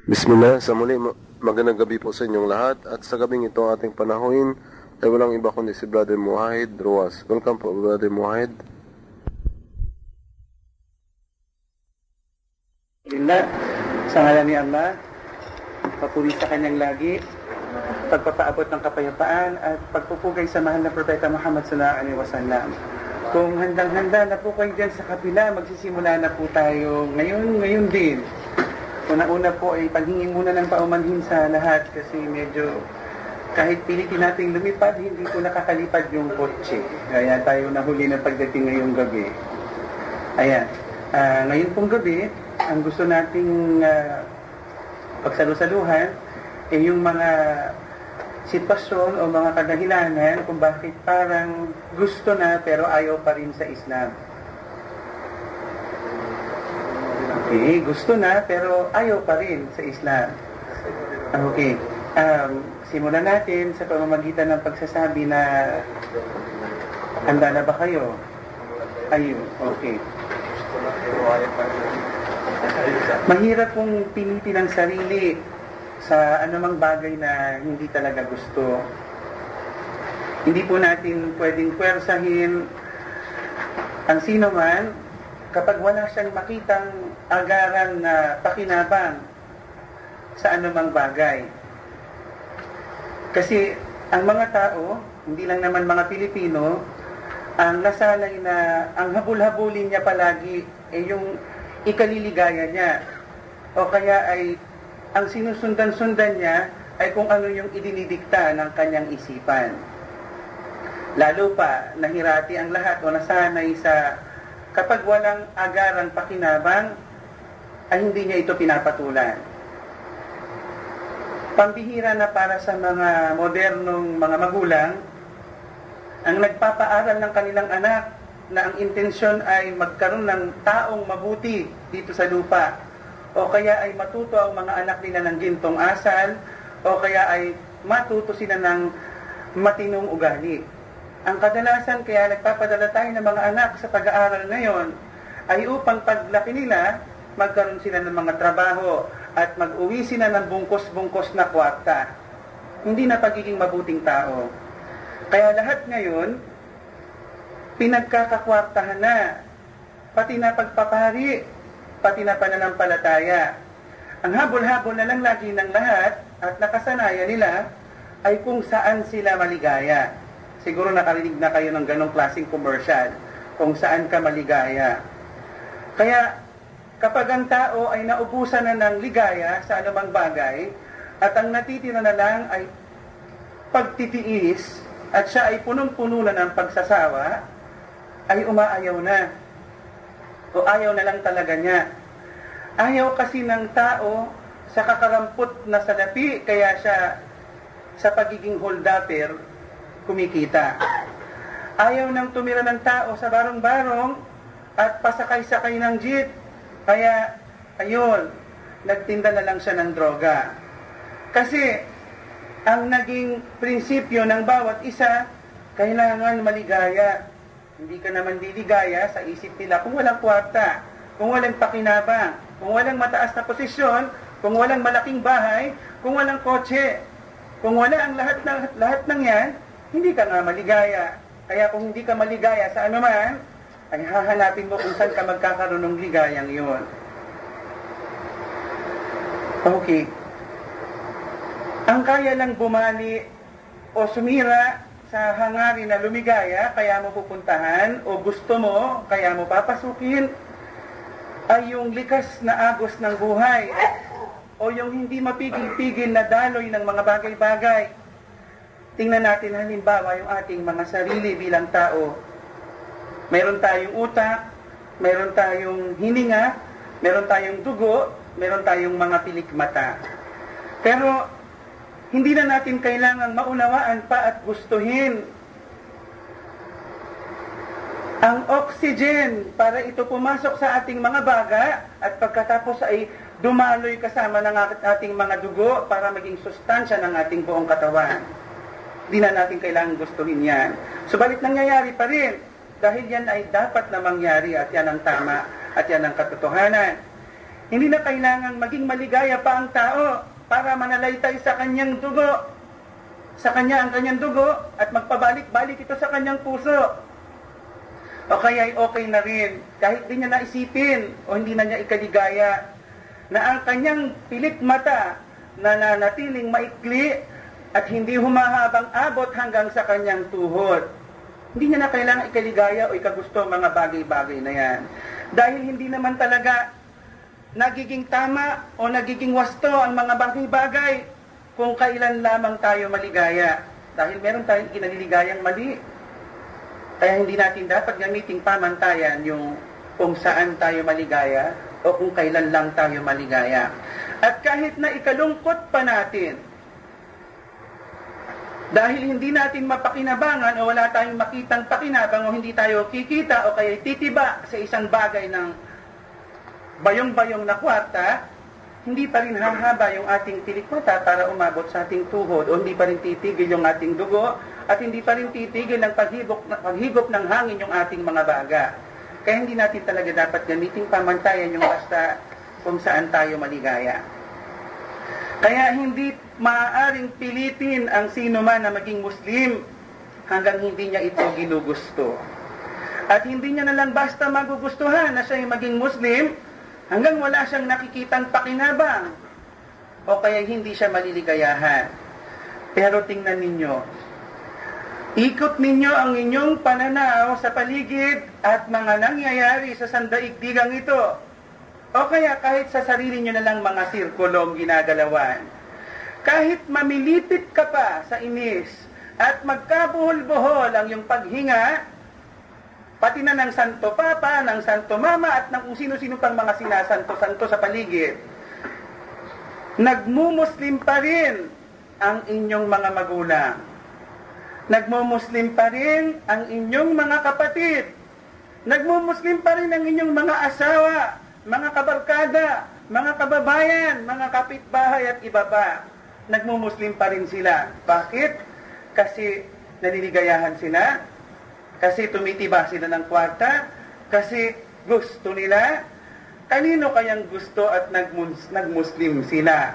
Bismillah, sa muli magandang gabi po sa inyong lahat at sa gabing ito ating panahuin ay walang iba kundi si Brother Muahid Ruas. Welcome po Brother Muahid. Alhamdulillah, sa ngalan ni Allah, papuri sa kanyang lagi, pagpapaabot ng kapayapaan at pagpupugay sa mahal na Propeta Muhammad sallallahu alaihi wasallam. Kung handang-handa na po kayo dyan sa kapila, magsisimula na po tayo ngayon din. Una-una po ay paghingi muna ng paumanhin sa lahat kasi medyo kahit pilitin nating lumipad, hindi po nakakalipad yung kotse. Kaya tayo nahuli na pagdating ngayong gabi. Ayan. Ngayon pong gabi, ang gusto nating pagsalusaluhan ay yung mga sitwasyon o mga kadahilanan kung bakit parang gusto na pero ayaw pa rin sa Islam. Okay, gusto na pero ayaw pa rin sa Islam. Okay, simulan natin sa pamamagitan ng pagsasabi na handa na ba kayo? Ayun, okay. Mahirap kung pinitin ang sarili sa anumang bagay na hindi talaga gusto. Hindi po natin pwedeng pwersahin ang sino man kapag wala siyang makitang agaran na pakinabang sa anumang bagay. Kasi ang mga tao, hindi lang naman mga Pilipino, ang nasanay na ang habul-habulin niya palagi ay yung ikaliligaya niya. O kaya ay ang sinusundan-sundan niya ay kung ano yung idinidikta ng kanyang isipan. Lalo pa, nahirati ang lahat o nasanay sa kapag walang agarang pakinabang, ay hindi niya ito pinapatulan. Pambihira na para sa mga modernong mga magulang, ang nagpapaaral ng kanilang anak na ang intensyon ay magkaroon ng taong mabuti dito sa lupa, o kaya ay matuto ang mga anak nila ng gintong asal, o kaya ay matuto sila ng matinong ugali. Ang kadalasan kaya nagpapadala tayo ng mga anak sa pag-aaral ngayon ay upang paglaki nila, magkaroon sila ng mga trabaho at mag-uwi sila ng bungkos-bungkos na kwarta. Hindi na pagiging mabuting tao. Kaya lahat ngayon, pinagkakakwartahan na, pati na pagpapahari, pati na pananampalataya. Ang habol-habol na lang lagi ng lahat at nakasanayan nila ay kung saan sila maligaya. Siguro nakarinig na kayo ng ganong klaseng commercial, kung saan ka maligaya. Kaya kapag ang tao ay naubusan na ng ligaya sa anumang bagay, at ang natitira na lang ay pagtitiis, at siya ay punong-puno na ng pagsasawa, ay umaayaw na. O ayaw na lang talaga niya. Ayaw kasi ng tao sa kakarampot na salapi, kaya siya sa pagiging holdapper, kumikita. Ayaw nang tumira ng tao sa barong-barong at pasakay-sakay ng jeep. Kaya, ayun, nagtinda na lang siya ng droga. Kasi, ang naging prinsipyo ng bawat isa, kailangan maligaya. Hindi ka naman liligaya sa isip nila kung walang kwarta, kung walang pakinabang, kung walang mataas na posisyon, kung walang malaking bahay, kung walang kotse. Kung wala ang lahat ng yan, hindi ka nga maligaya. Kaya kung hindi ka maligaya sa anuman, ay hahanapin mo kung saan ka magkakaroon ng ligayang yun. Okay. Ang kaya lang bumali o sumira sa hangarin na lumigaya, kaya mo pupuntahan, o gusto mo, kaya mo papasukin, ay yung likas na agos ng buhay, o yung hindi mapigil-pigil na daloy ng mga bagay-bagay. Tingnan natin halimbawa yung ating mga sarili bilang tao. Meron tayong utak, meron tayong hininga, meron tayong dugo, meron tayong mga pilikmata. Pero hindi na natin kailangang maunawaan pa at gustuhin ang oxygen para ito pumasok sa ating mga baga at pagkatapos ay dumaloy kasama ng ating mga dugo para maging sustansya ng ating buong katawan. Hindi na natin kailangan gustuhin yan. Subalit nangyayari pa rin dahil yan ay dapat na mangyari at yan ang tama at yan ang katotohanan. Hindi na kailangang maging maligaya pa ang tao para manalaytay sa kanyang dugo. Sa kanya ang kanyang dugo at magpabalik-balik ito sa kanyang puso. O kaya okay na rin, kahit di niya naisipin o hindi na niya ikaligaya, na ang kanyang pilit mata na nanatiling maikli at hindi humahabang abot hanggang sa kanyang tuhod. Hindi niya na kailangan ikaligaya o ikagusto mga bagay-bagay na yan. Dahil hindi naman talaga nagiging tama o nagiging wasto ang mga bagay-bagay kung kailan lamang tayo maligaya. Dahil meron tayong kinaliligayang mali. Kaya hindi natin dapat gamiting pamantayan yung kung saan tayo maligaya o kung kailan lang tayo maligaya. At kahit na ikalungkot pa natin, dahil hindi natin mapakinabangan o wala tayong makitang pakinabang o hindi tayo kikita o kaya titiba sa isang bagay ng bayong-bayong na kwarta, hindi pa rin hahaba yung ating tilikmata para umabot sa ating tuhod o hindi pa rin titigil yung ating dugo at hindi pa rin titigil ng paghigop ng hangin yung ating mga baga. Kaya hindi natin talaga dapat gamiting pamantayan yung basta kung saan tayo maligaya. Kaya hindi maaaring pilitin ang sino man na maging Muslim hanggang hindi niya ito ginugusto. At hindi niya na lang basta magugustuhan na siya yung maging Muslim hanggang wala siyang nakikitang pakinabang o kaya hindi siya maliligayahan. Pero tingnan ninyo, ikot ninyo ang inyong pananaw sa paligid at mga nangyayari sa sandaigdigang ito. O kaya kahit sa sarili nyo na lang mga sirkulong ginagalawan. Kahit mamilipit ka pa sa inis at magkabuhol-buhol ang iyong paghinga, pati na ng Santo Papa, ng Santo Mama, at ng kung sino-sino pang mga sinasanto-santo sa paligid. Nagmumuslim pa rin ang inyong mga magulang. Nagmumuslim pa rin ang inyong mga kapatid. Nagmumuslim pa rin ang inyong mga asawa, mga kabarkada, mga kababayan, mga kapitbahay at iba pa. Nagmumuslim pa rin sila. Bakit? Kasi naliligayahan sila. Kasi tumitiba sila ng kwarta, kasi gusto nila. Kanino kayang gusto at nagmuslim sila?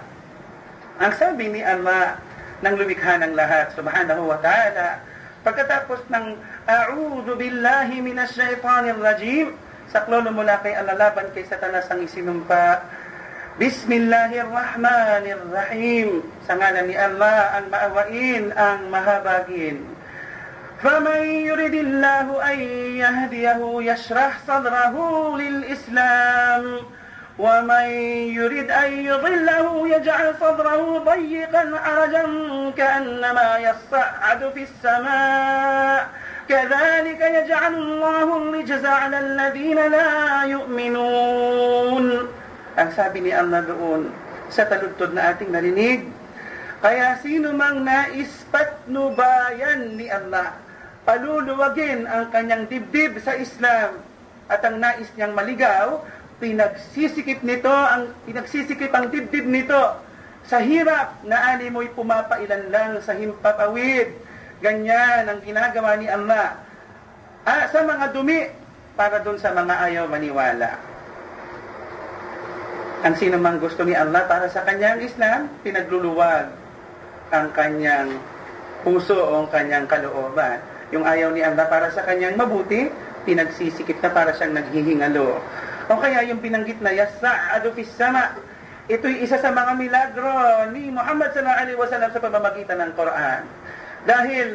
Ang sabi ni Allah ng lumikha ng lahat, subhanahu wa ta'ala, pagkatapos ng A'udhu billahi minash shaitanir rajim, saklolo mula kay Allah laban kay Satanas ang isinumpa, Bismillahirrahmanirrahim, sa ngalan ni Allah ang maawain, ang mahabagin. فَمَنْ يُرِدِ اللَّهُ أَنْ يَهْدِيَهُ يَشْرَحْ صَدْرَهُ لِلْإِسْلَامِ وَمَنْ يُرِدْ أَنْ يُضِلَّهُ يَجْعَلْ صَدْرَهُ ضَيِّقًا عَرَجًا كَأَنَّمَا يَصَّعَّدُ فِي السَّمَاءِ كَذَلِكَ يَجْعَلُ اللَّهُ الرِّجْزَ عَلَى الَّذِينَ لَا يُؤْمِنُونَ. Ang sabi ni Allah doon sa taludtod na ating narinig, kaya sino mang nais patnubayan ni Allah, paluluwagin ang kanyang dibdib sa Islam at ang nais niyang maligaw, pinagsisikip ang dibdib nito sa hirap na animoy pumapailan lang sa himpapawid. Ganyan ang ginagawa ni Allah sa mga dumi para dun sa mga ayaw maniwala. Ang sino mang gusto ni Allah para sa kanyang Islam, pinagluluwag ang kanyang puso o ang kanyang kalooban. Yung ayaw ni Allah para sa kanyang mabuti, pinagsisikip na para siyang naghihingalo. O kaya yung binanggit na yasa'adu fis sama, ito'y isa sa mga milagro ni Muhammad sallallahu alaihi wasallam sa pamamagitan ng Quran. Dahil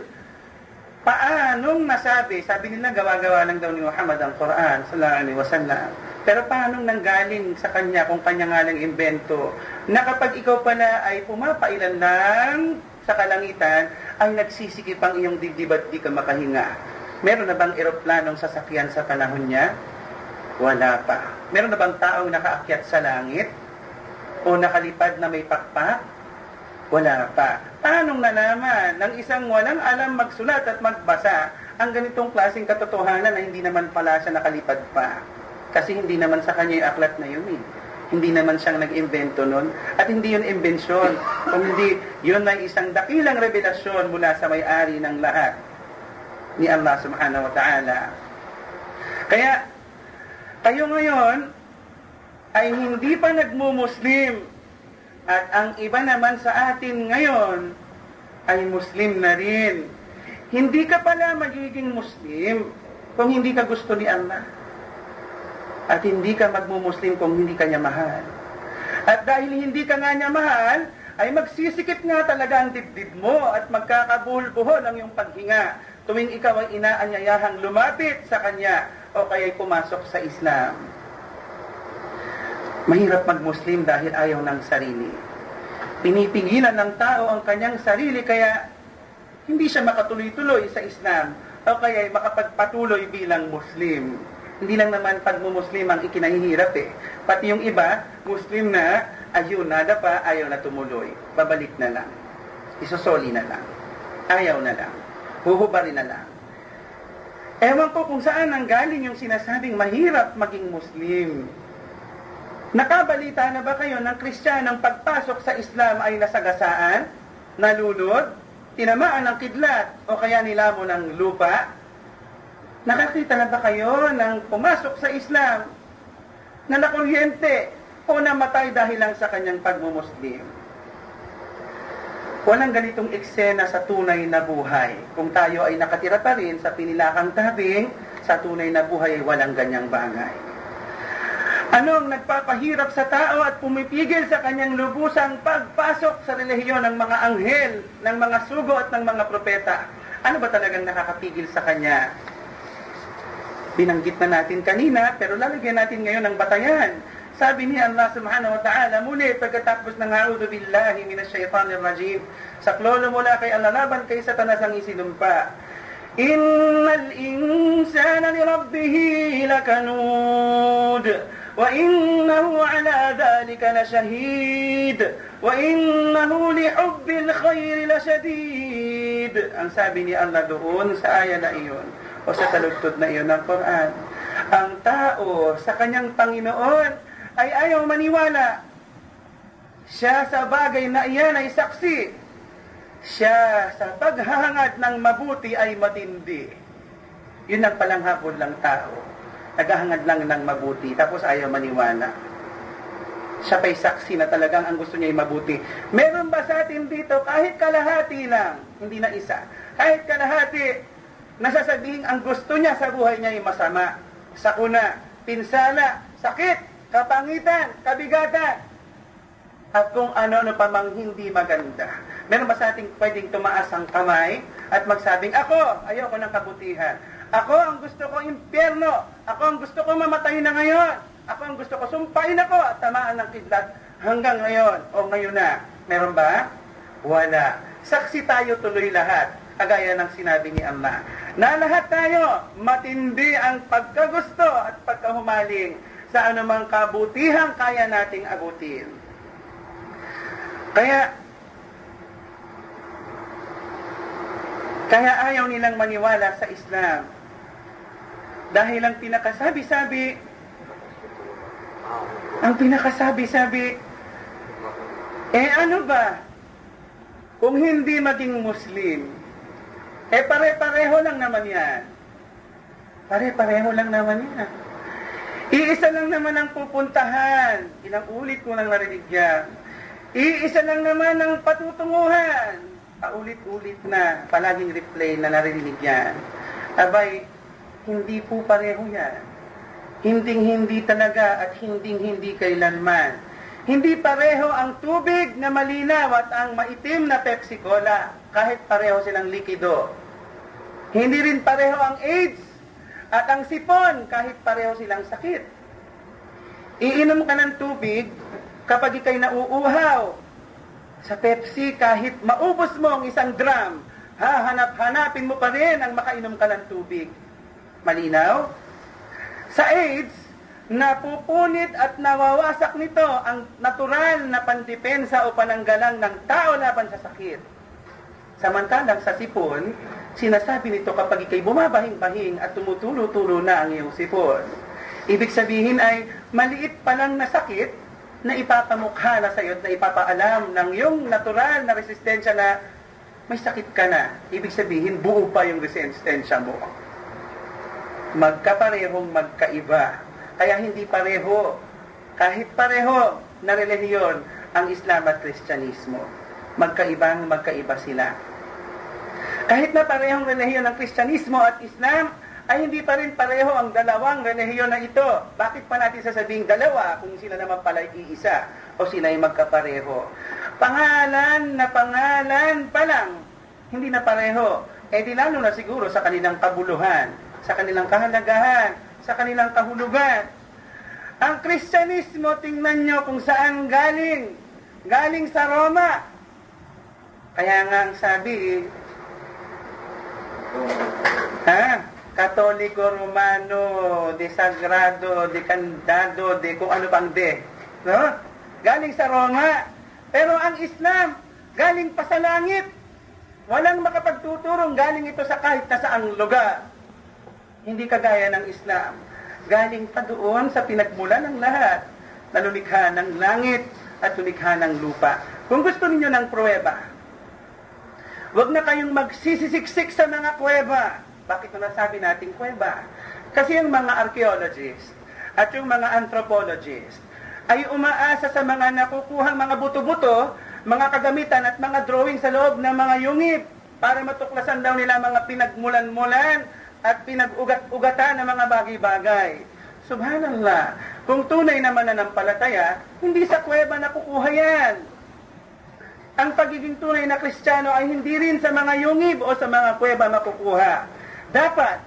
paanong nasabi, sabi nila gawa-gawa lang daw ni Muhammad ang Quran sallallahu alaihi wasallam. Pero paanong nanggaling sa kanya kung kanya nga lang invento na kapag ikaw pala ay pumapailan lang sa kalangitan, ay nagsisikip ang iyong dibdib at di ka makahinga. Meron na bang eroplanong sasakyan sa panahon niya? Wala pa. Meron na bang taong nakaakyat sa langit? O nakalipad na may pakpak? Wala pa. Paanong nalaman ng isang walang alam magsulat at magbasa ang ganitong klaseng katotohanan na hindi naman pala siya nakalipad pa? Kasi hindi naman sa kanya yung aklat na yun eh. Hindi naman siyang nag-invento nun. At hindi yun imbensyon. Kundi yun ay isang dakilang revelasyon mula sa may-ari ng lahat ni Allah subhanahu wa ta'ala. Kaya, kayo ngayon, ay hindi pa nagmumuslim. At ang iba naman sa atin ngayon ay Muslim na rin. Hindi ka pala magiging Muslim kung hindi ka gusto ni Allah. At hindi ka magmumuslim kung hindi ka niya mahal. At dahil hindi ka nga niya mahal, ay magsisikip nga talaga ang dibdib mo at magkakabuhol-buhol ang iyong paghinga tuwing ikaw ay inaanyayahang lumapit sa Kanya o kaya'y pumasok sa Islam. Mahirap mag-Muslim dahil ayaw ng sarili. Pinipigilan ng tao ang kanyang sarili kaya hindi siya makatuloy-tuloy sa Islam o kaya'y makapagpatuloy bilang Muslim. Hindi lang naman pag-Muslim ang ikinahihirap Pati yung iba, Muslim na, ayun, nada pa, ayaw na tumuloy. Babalik na lang. Isusoli na lang. Ayaw na lang. Huhubarin na lang. Ewan ko kung saan nanggaling yung sinasabing mahirap maging Muslim. Nakabalita na ba kayo ng Kristiyanong pagpasok sa Islam ay nasagasaan, nalunod, tinamaan ng kidlat o kaya nilamon ng lupa? Nakakita na ba kayo ng pumasok sa Islam na nakuryente o namatay dahil lang sa kanyang pagmumuslim? Walang ganitong eksena sa tunay na buhay. Kung tayo ay nakatira pa rin sa pinilakang tabing, sa tunay na buhay ay walang ganyang bagay. Anong nagpapahirap sa tao at pumipigil sa kanyang lubusang pagpasok sa relihiyon ng mga anghel, ng mga sugo at ng mga propeta? Ano ba talagang nakakapigil sa kanya? Binanggit na natin kanina, pero lalagyan natin ngayon ng batayan. Sabi ni Allah subhanahu wa ta'ala, muli pagkatapos ng a'udhu billahi minasyaitanir rajim, saklolo mula kay Allah, laban kay Satanas ang isinumpa. Innal insana li rabbihi lakanud, wa innahu ala dhalika lashahid, wa innahu li hubbil khairi lashadid. Ang sabi ni Allah doon sa aya na iyon, o sa taludtod na iyon ng Quran, ang tao sa kanyang Panginoon ay ayaw maniwala. Siya sa bagay na iyan ay saksi. Siya sa paghahangad ng mabuti ay matindi. Yun ang palanghapon lang tao. Naghahangad lang ng mabuti, tapos ayaw maniwala. Siya pa'y saksi na talagang ang gusto niya ay mabuti. Meron ba sa atin dito, kahit kalahati lang, hindi na isa, kahit kalahati, nasasabihin ang gusto niya sa buhay niya ay masama, sakuna, pinsala, sakit, kapangitan, kabigatan, at kung ano-ano pa mang hindi maganda. Meron ba sa ating pwedeng tumaas ang kamay at magsabing, ako, ayoko ng kabutihan. Ako ang gusto ko impyerno. Ako ang gusto ko mamatay na ngayon. Ako ang gusto ko sumpain ako at tamaan ng kidlat hanggang ngayon o ngayon na. Meron ba? Wala. Saksi tayo tuloy lahat. Kagaya ng sinabi ni Allah, na lahat tayo matindi ang pagkagusto at pagkahumaling sa anumang kabutihang kaya nating abutin. Kaya ayaw nilang maniwala sa Islam. Dahil ang pinakasabi-sabi, ano ba? Kung hindi maging Muslim, pare-pareho lang naman yan. Pare-pareho lang naman yan. Iisa lang naman ang pupuntahan. Ilang ulit ko lang narinig yan. Iisa lang naman ang patutunguhan. Paulit-ulit na, palaging replay na narinig yan. Abay, hindi po pareho yan. Hinding-hindi talaga at hinding-hindi kailanman. Hindi pareho ang tubig na malinaw at ang maitim na Pepsi Cola, kahit pareho silang likido. Hindi rin pareho ang AIDS at ang sipon, kahit pareho silang sakit. Iinom ka ng tubig kapag ikay nauuhaw. Sa Pepsi, kahit maubos mo ang 1 gram, hahanap-hanapin mo pa rin ang makainom ka ng tubig. Malinaw? Sa AIDS, napupunit at nawawasak nito ang natural na pandepensa o pananggalang ng tao laban sa sakit. Samantalang sa sipon, sinasabi nito kapag ikay bumabahing-bahing at tumutulo-tulo na ang iyong sipon. Ibig sabihin ay maliit pa lang na sakit na ipapamukha na sa iyo at na ipapaalam ng iyong natural na resistensya na may sakit ka na. Ibig sabihin, buo pa yung resistensya mo. Magkaparehong magkaiba. Kaya hindi pareho Kahit pareho na relihiyon ang Islam at Kristyanismo, magkaiba sila. Kahit na parehong relihiyon ng Kristyanismo at Islam, ay hindi pa rin pareho ang dalawang relihiyon na ito. Bakit pa natin sasabing dalawa kung sila naman pala iisa o sila ay magkapareho? Pangalan na pangalan pa lang, hindi na pareho. Eh di lalo na siguro sa kanilang kabuluhan, sa kanilang kahalagahan, sa kanilang kahulugan. Ang Kristyanismo, tingnan nyo kung saan galing. Galing sa Roma. Kaya nga ang sabi, Katoliko, Romano, de Sagrado, de Candado, de kung ano pang de. No? Galing sa Roma. Pero ang Islam, galing pa sa langit. Walang makapagtuturong galing ito sa kahit na saang lugar. Hindi kagaya ng Islam. Galing pa doon sa pinagmula ng lahat na lumikha ng langit at lumikha ng lupa. Kung gusto niyo ng pruweba, huwag na kayong magsisisiksik sa mga kuweba. Bakit na nasabi nating kuweba? Kasi yung mga archaeologists at yung mga anthropologists ay umaasa sa mga nakukuhang mga buto-buto, mga kagamitan at mga drawing sa loob ng mga yungib para matuklasan daw nila mga pinagmulan-mulan at pinag-ugat-ugatan ng mga bagay-bagay. Subhanallah, kung tunay naman na nampalataya, hindi sa kuweba nakukuha yan. Ang pagiging tunay na Kristiyano ay hindi rin sa mga yungib o sa mga kuweba makukuha. Dapat,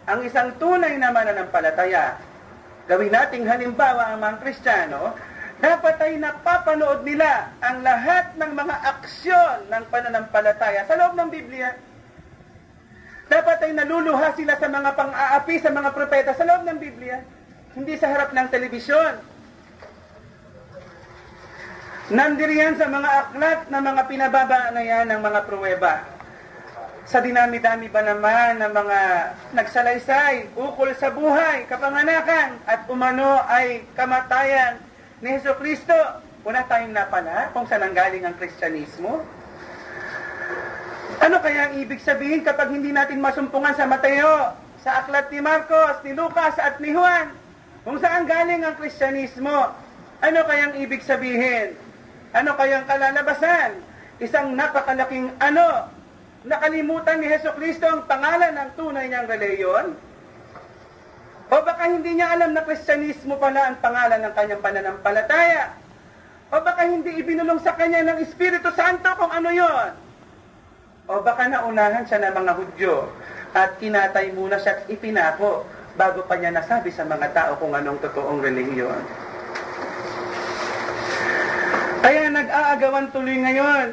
ang isang tunay na mananampalataya, gawin nating halimbawa ang mga Kristiyano, dapat ay napapanood nila ang lahat ng mga aksyon ng pananampalataya sa loob ng Biblia. Dapat ay naluluha sila sa mga pang-aapi sa mga propeta sa loob ng Biblia. Hindi sa harap ng telebisyon. Nandiriyan sa mga aklat na mga pinababa na yan ng mga pruweba. Sa dinami-dami ba naman ng mga nagsalaysay, ukol sa buhay, kapanganakan, at umano ay kamatayan ni Jesucristo. Wala tayong napala kung saan nanggaling ang Kristyanismo. Ano kaya ang ibig sabihin kapag hindi natin masumpungan sa Mateo, sa aklat ni Marcos, ni Lucas at ni Juan? Kung saan galing ang Kristyanismo? Ano kayang ibig sabihin? Ano kayang kalalabasan? Isang napakalaking nakalimutan ni Jesucristo ang pangalan ng tunay niyang relihiyon? O baka hindi niya alam na Kristyanismo pala ang pangalan ng kanyang pananampalataya? O baka hindi ibinulong sa kanya ng Espiritu Santo kung ano yon? O baka naunahan siya ng mga Hudyo at kinatay muna siya at ipinako bago pa niya nasabi sa mga tao kung anong totoong relihiyon. Kaya nag-aagawan tuloy ngayon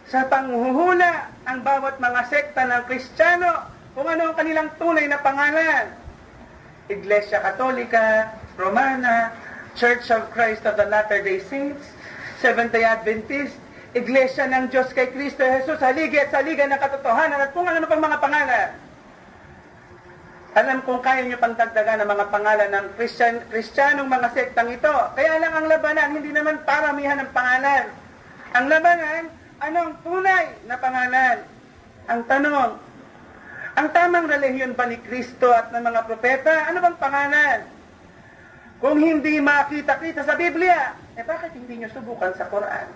sa panghuhula ang bawat mga sekta ng Kristiyano kung ano ang kanilang tunay na pangalan. Iglesia Katolika, Romana, Church of Christ of the Latter-day Saints, Seventh-day Adventist, Iglesia ng Diyos kay Kristo Jesus, haligi at saligan ng katotohanan at kung ano pang mga pangalan. Alam kong kaya nyo pang dagdagan ng mga pangalan ng Kristiyanong mga sektang ito. Kaya lang ang labanan, hindi naman paramihan ng pangalan. Ang labanan, anong tunay na pangalan? Ang tanong, ang tamang relihiyon ba ni Kristo at ng mga propeta? Ano bang pangalan? Kung hindi makita-kita sa Biblia, bakit hindi nyo subukan sa Quran?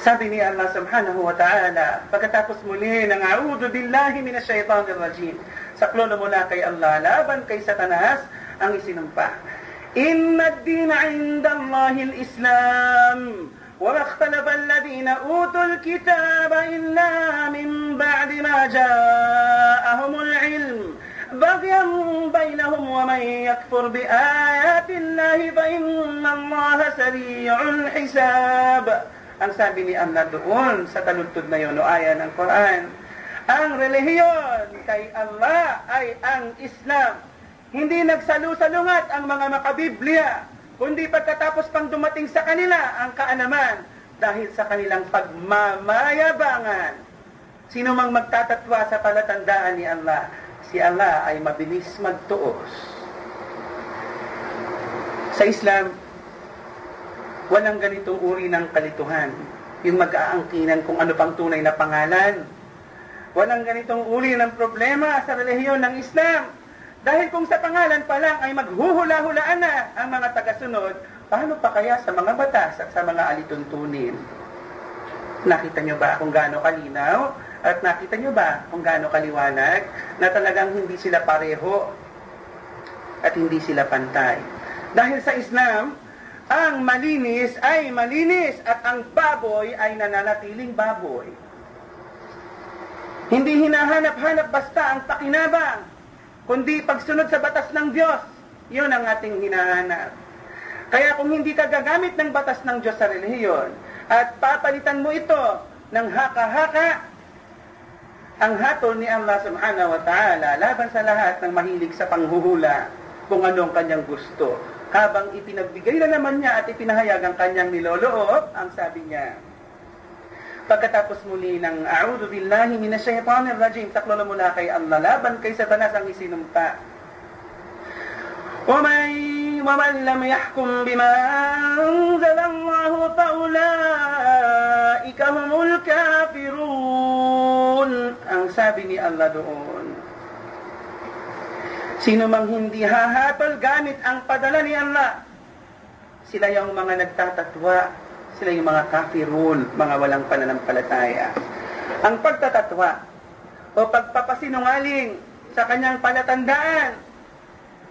Sabi ni Allah subhanahu wa ta'ala, pagkatapos muli ng a'udhu billahi minash shaitanir rajim, saklolo mula kay Allah, laban kay Satanas, ang isinumpa. Inna ad-dina 'inda Allahil Islam, wa ma ikhtalafa alladhina utul kitaba illa min ba'di ma ja'ahumul 'ilm, bagyan bainahum wa man yakfur bi ayati Allahi fa inna Allaha sari'ul hisab. Ang sabi ni Allah doon sa taludtod na yun o aya ng Quran, ang relihiyon kay Allah ay ang Islam. Hindi nagsalu-salungat ang mga makabiblia, kundi pagkatapos pang dumating sa kanila ang kaalaman dahil sa kanilang pagmamayabangan. Sino mang magtatatwa sa palatandaan ni Allah, si Allah ay mabilis magtuos. Sa Islam, walang ganitong uri ng kalituhan, yung mag-aangkinan kung ano pang tunay na pangalan. Walang ganitong uri ng problema sa relihiyon ng Islam. Dahil kung sa pangalan pa lang ay maghuhula-hulaan na ang mga tagasunod, paano pa kaya sa mga batas at sa mga alituntunin? Nakita nyo ba kung gaano kalinaw? At nakita nyo ba kung gaano kaliwanag na talagang hindi sila pareho at hindi sila pantay? Dahil sa Islam, ang malinis ay malinis at ang baboy ay nananatiling baboy. Hindi hinahanap-hanap basta ang pakinabang, kundi pagsunod sa batas ng Diyos. Yun ang ating hinahanap. Kaya kung hindi ka gagamit ng batas ng Diyos sa relihiyon at papalitan mo ito ng haka-haka, ang hatol ni Allah subhanahu wa ta'ala laban sa lahat ng mahilig sa panghuhula kung anong kanyang gusto. Habang ipinagbigay na naman niya at ipinahayag ang kanyang niloloob, ang sabi niya, pagkatapos muli ng a'udhu billahi minasyaitanir rajim, taklolo mula kay Allah, laban kay Satanas ang isinumpa. وَمَنْ لَمْ يَحْكُمْ بِمَا أَنزَلَ اللَّهُ فَأُولَئِكَ هُمُ الْكَافِرُونَ. Ang sabi ni Allah doon, sino mang hindi hahatol gamit ang padala ni Allah, sila yung mga nagtatatwa, sila yung mga kafirun, mga walang pananampalataya. Ang pagtatatwa o pagpapasinungaling sa kanyang palatandaan,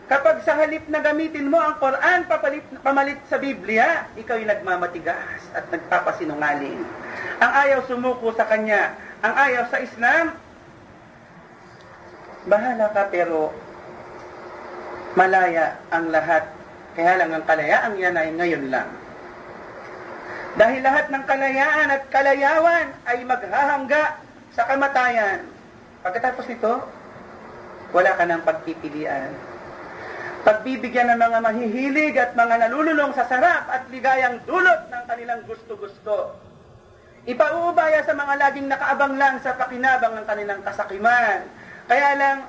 kapag sa halip na gamitin mo ang Quran pamalit sa Biblia, ikaw yung nagmamatigas at nagpapasinungaling. Ang ayaw sumuko sa kanya, ang ayaw sa Islam, bahala ka pero malaya ang lahat. Kaya lang ang kalayaan yan ay ngayon lang. Dahil lahat ng kalayaan at kalayawan ay maghahangga sa kamatayan. Pagkatapos nito, wala ka ng pagpipilian. Pagbibigyan ng mga mahihilig at mga nalululong sa sarap at ligayang dulot ng kanilang gusto-gusto. Ipauubaya sa mga laging nakaabang lang sa pakinabang ng kanilang kasakiman. Kaya lang,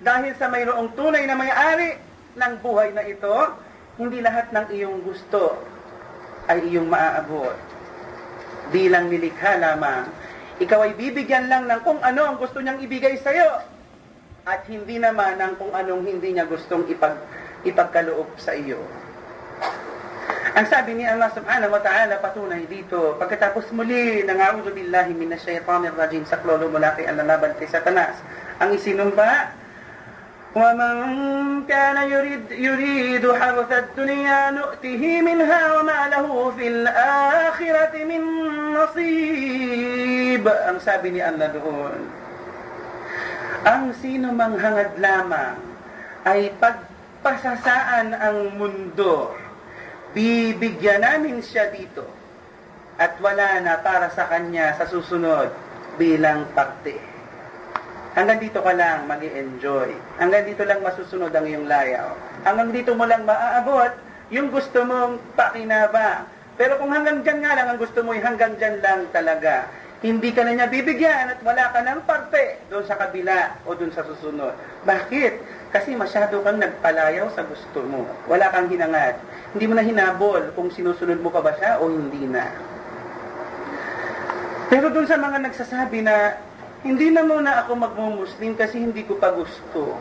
dahil sa mayroong tunay na may-ari ng buhay na ito, hindi lahat ng iyong gusto ay iyong maaabot. Bilang nilikha lamang, ikaw ay bibigyan lang ng kung ano ang gusto niyang ibigay sa iyo at hindi naman ng kung anong hindi niya gustong ipagkaloob sa iyo. Ang sabi ni Allah subhanahu wa ta'ala patunay dito, pagkatapos muli ng a'udhu billahi minasyaitanir rajim, saklolo mula kay Allah laban kay Satanas, ang isinumpa, وَمَنْ كَانَ يُرِيدُ حَرْثَ الدُّنْيَا نُؤْتِهِ مِنْهَا وَمَا لَهُ فِي الْآخِرَةِ مِنْ نَصِيبٍ. Ang sabi ni Allah doon, ang sino mang hangad lamang ay pagpasasaan ang mundo, bibigyan namin siya dito at wala na para sa kanya sa susunod bilang pakte. Hanggang dito ka lang mag-i-enjoy. Hanggang dito lang masusunod ang iyong layaw. Hanggang dito mo lang maaabot yung gusto mong pakinabang. Pero kung hanggang dyan nga lang ang gusto mo, hanggang dyan lang talaga. Hindi ka na niya bibigyan at wala ka ng parte doon sa kabila o doon sa susunod. Bakit? Kasi masyado kang nagpalayaw sa gusto mo. Wala kang hinangad. Hindi mo na hinabol kung sinusunod mo pa ba siya o hindi na. Pero doon sa mga nagsasabi na hindi na muna ako magmumuslim kasi hindi ko pa gusto.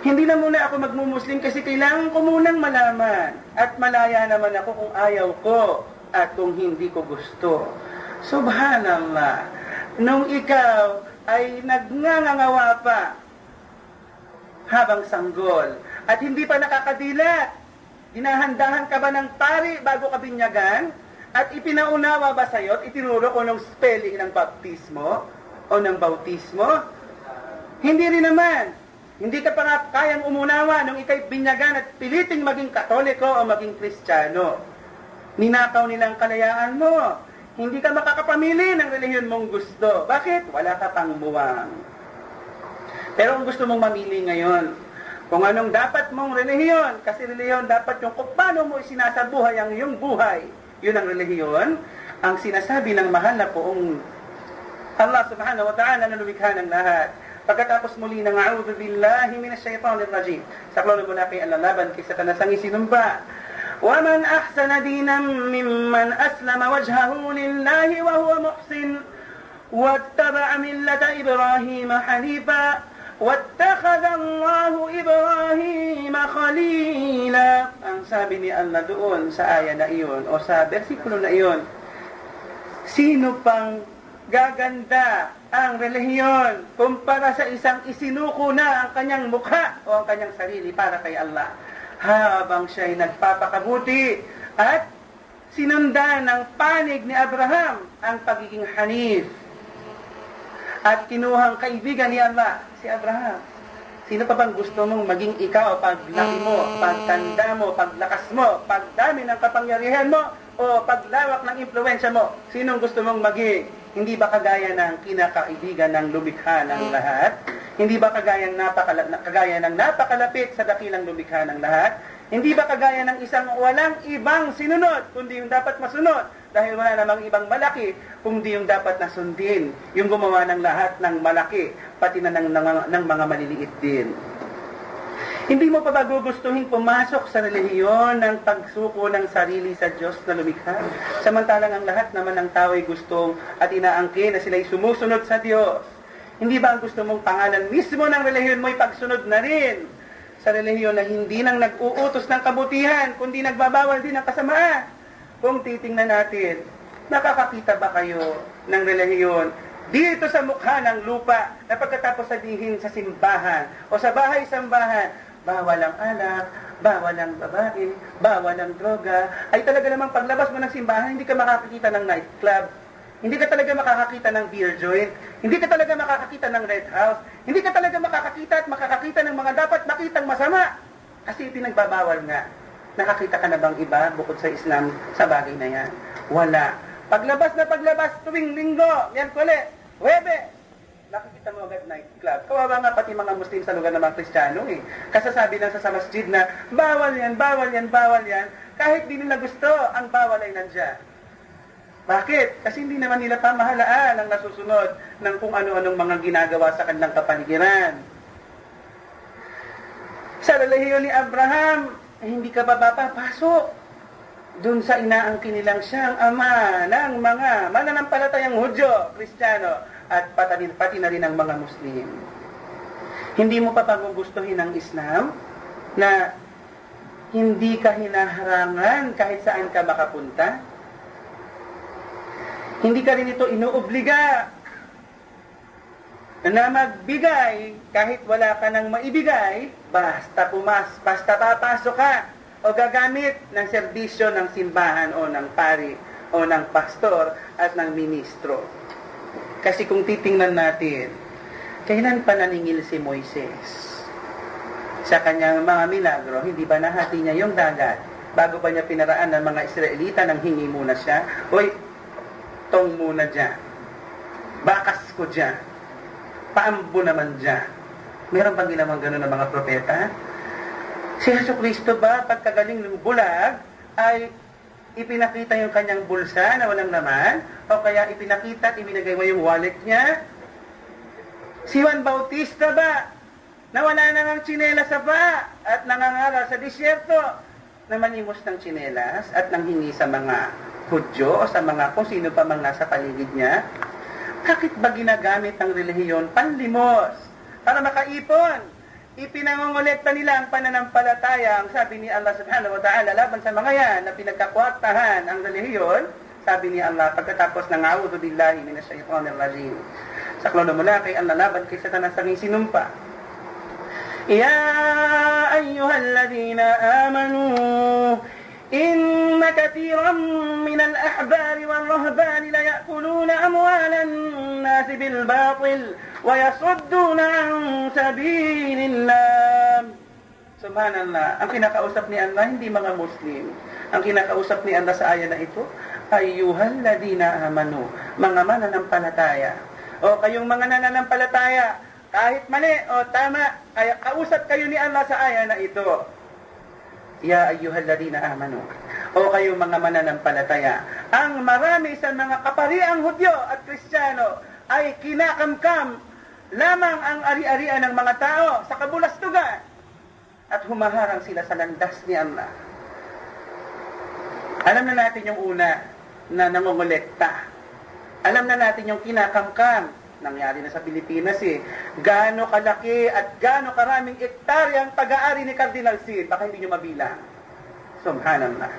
Hindi na muna ako magmumuslim kasi kailangan ko munang malaman. At malaya naman ako kung ayaw ko at kung hindi ko gusto. Subhanallah. Nung ikaw ay nagngangawa pa habang sanggol at hindi pa nakakadilat, dinahandahan ka ba ng pari bago ka binyagan? At ipinaunawa ba sa'yo at itinuro ko ng spelling ng baptismo o ng bautismo? Hindi rin naman. Hindi ka pa nga kayang umunawa nung ikay binyagan at piliting maging Katoliko o maging Kristiyano. Ninakaw nilang kalayaan mo. Hindi ka makakapamili ng relihiyon mong gusto. Bakit? Wala ka pang buwang. Pero kung gusto mong mamili ngayon, kung anong dapat mong relihiyon, kasi relihiyon dapat yung kung paano mo isinasabuhay ang iyong buhay, yun ang relihiyon, ang sinasabi ng mahal na poong Allah subhanahu wa ta'ala na lumikha ng lahat. Pagkatapos muli ng a'udhu billahi minasyaitanir rajim, saklolo mula kay Allah laban kay Satanas ang isinumpa, وَمَنْ أَحْسَنَ دِينًا مِمَّنْ أَسْلَمَ وَجْهَهُ لِلَّهِ وَهُوَ مُحْسِنٌ وَاتَّبَعَ مِلَّةَ إِبْرَاهِيمَ حَنِيفًا وَاتَّخَذَ اللَّهُ إِبْرَاهِيمَ خَلِيلًا. Ang sabi ni Allah doon sa aya na iyon o sa bersikulo na iyon, sino pang gaganda ang relihiyon kumpara sa isang isinuko na ang kanyang mukha o ang kanyang sarili para kay Allah, habang siya'y nagpapakabuti at sinundan ng panig ni Abraham ang pagiging hanif at kinuhang kaibigan ni Allah si Abraham. Sino pa bang gusto mong maging ikaw paglaki mo, pagtanda mo, paglakas mo, pagdami ng kapangyarihan mo, o paglawak ng impluwensya mo? Sinong gusto mong maging? Hindi ba kagaya ng kinakaibigan ng lumikha ng lahat? Hindi ba kagaya ng napakalapit sa dakilang lumikha ng lahat? Hindi ba kagaya ng isang walang ibang sinunod, kundi yung dapat masunod? Dahil wala namang ibang malaki, kundi yung dapat nasundin. Yung gumawa ng lahat ng malaki, pati na ng mga maliliit din. Hindi mo pa ba gugustuhin pumasok sa relihiyon ng pagsuko ng sarili sa Diyos na lumikha? Samantalang ang lahat naman ng tao ay gustong at inaangkin na sila'y sumusunod sa Diyos. Hindi ba ang gusto mong pangalan mismo ng relihiyon mo'y pagsunod na rin sa relihiyon na hindi nang nag-uutos ng kabutihan, kundi nagbabawal din ng kasamaan? Kung titingnan natin, nakakakita ba kayo ng relihiyon dito sa mukha ng lupa na pagkatapos sabihin sa simbahan o sa bahay-sambahan, bawal ang alak, bawal ang babae, bawal ang droga, ay talaga namang paglabas mo ng simbahan, hindi ka makakakita ng nightclub, hindi ka talaga makakakita ng beer joint, hindi ka talaga makakakita ng red house, hindi ka talaga makakakita at makakakita ng mga dapat makitang masama. Kasi pinagbabawal nga. Nakakita ka na bang iba bukod sa Islam sa bagay na yan? Wala. Paglabas na paglabas tuwing linggo, Miyerkules, Huwebes, nakikita mo agad nightclub. Kawawa nga pati mga Muslim sa lugar ng mga Kristiyano eh. Kasasabi lang sa masjid na bawal yan, bawal yan, bawal yan. Kahit di nila gusto, ang bawal ay nandiyan. Bakit? Kasi hindi naman nila pamahalaan ang nasusunod ng kung ano-anong mga ginagawa sa kanilang kapaligiran. Sa relihiyon ni Abraham, hindi ka ba papapasok dun sa inaangkin nilang siyang ama ng mga mananampalatayang Hudyo, Kristiyano, at pati na rin ang mga Muslim? Hindi mo pa pagugustuhin ang Islam na hindi ka hinaharangan kahit saan ka makapunta? Hindi ka rin ito inuobliga na magbigay kahit wala ka nang maibigay, basta papasok ka o gagamit ng serbisyo ng simbahan o ng pari o ng pastor at ng ministro. Kasi kung titingnan natin, kailan pa naningil si Moises? Sa kanyang mga milagro, hindi ba nahati niya yung dagat? Bago ba niya pinaraan ng mga Israelita nang hingi muna siya? Hoy, tong muna dyan. Bakas ko dyan. Paambo naman dyan. Meron bang ginawang gano'n ng mga propeta? Si Jesucristo ba, pagkagaling ng bulag, ay ipinakita yung kanyang bulsa na walang laman? O kaya ipinakita at ibinigay mo yung wallet niya? Si Juan Bautista ba, na wala nang tsinelas sa paa at nangangaral sa disyerto, na manimos ng tsinelas at nanghingi sa mga Hudyo o sa mga kung sino pa mang nasa paligid niya? Bakit ba ginagamit ang relihiyon panlimos para makaipon? Ipinangongolekta nila ang pananampalataya, ang sabi ni Allah subhanahu wa ta'ala, laban sa mga yan na pinagkakwartahan ang relihiyon. Sabi ni Allah pagkatapos ng a'udhu billahi minasyaitanir rajim, saklaw na mula kay Allah laban kay Satanas ang sinumpa. Ya ayyuhalladhina amanu إن كثيرا من الأحبار والرهبان ليأكلون أموال الناس بالباطل ويصدون عن سبيل الله. Subhanallah, ang kinakausap ni Allah hindi mga Muslim. Ang kinakausap ni Allah sa aya na ito, ayyuhal ladina amanu, mga mananampalataya. O kayong mga nananampalataya, kahit mali o tama, kaya kausap kayo ni Allah sa aya na ito. Ya ayyuhalladhina amanu, o kayong mga mananampalataya, ang marami sa mga kapariang Hudyo at Kristiyano ay kinakamkam lamang ang ari-arian ng mga tao sa kabulastugan at humaharang sila sa landas ni Allah. Alam na natin yung una na nangongolekta. Alam na natin yung kinakamkam Nangyari na sa Pilipinas eh. Gaano kalaki at gaano karaming ektarya ang pag-aari ni Cardinal Sin. Baka hindi nyo mabilang. Subhanallah.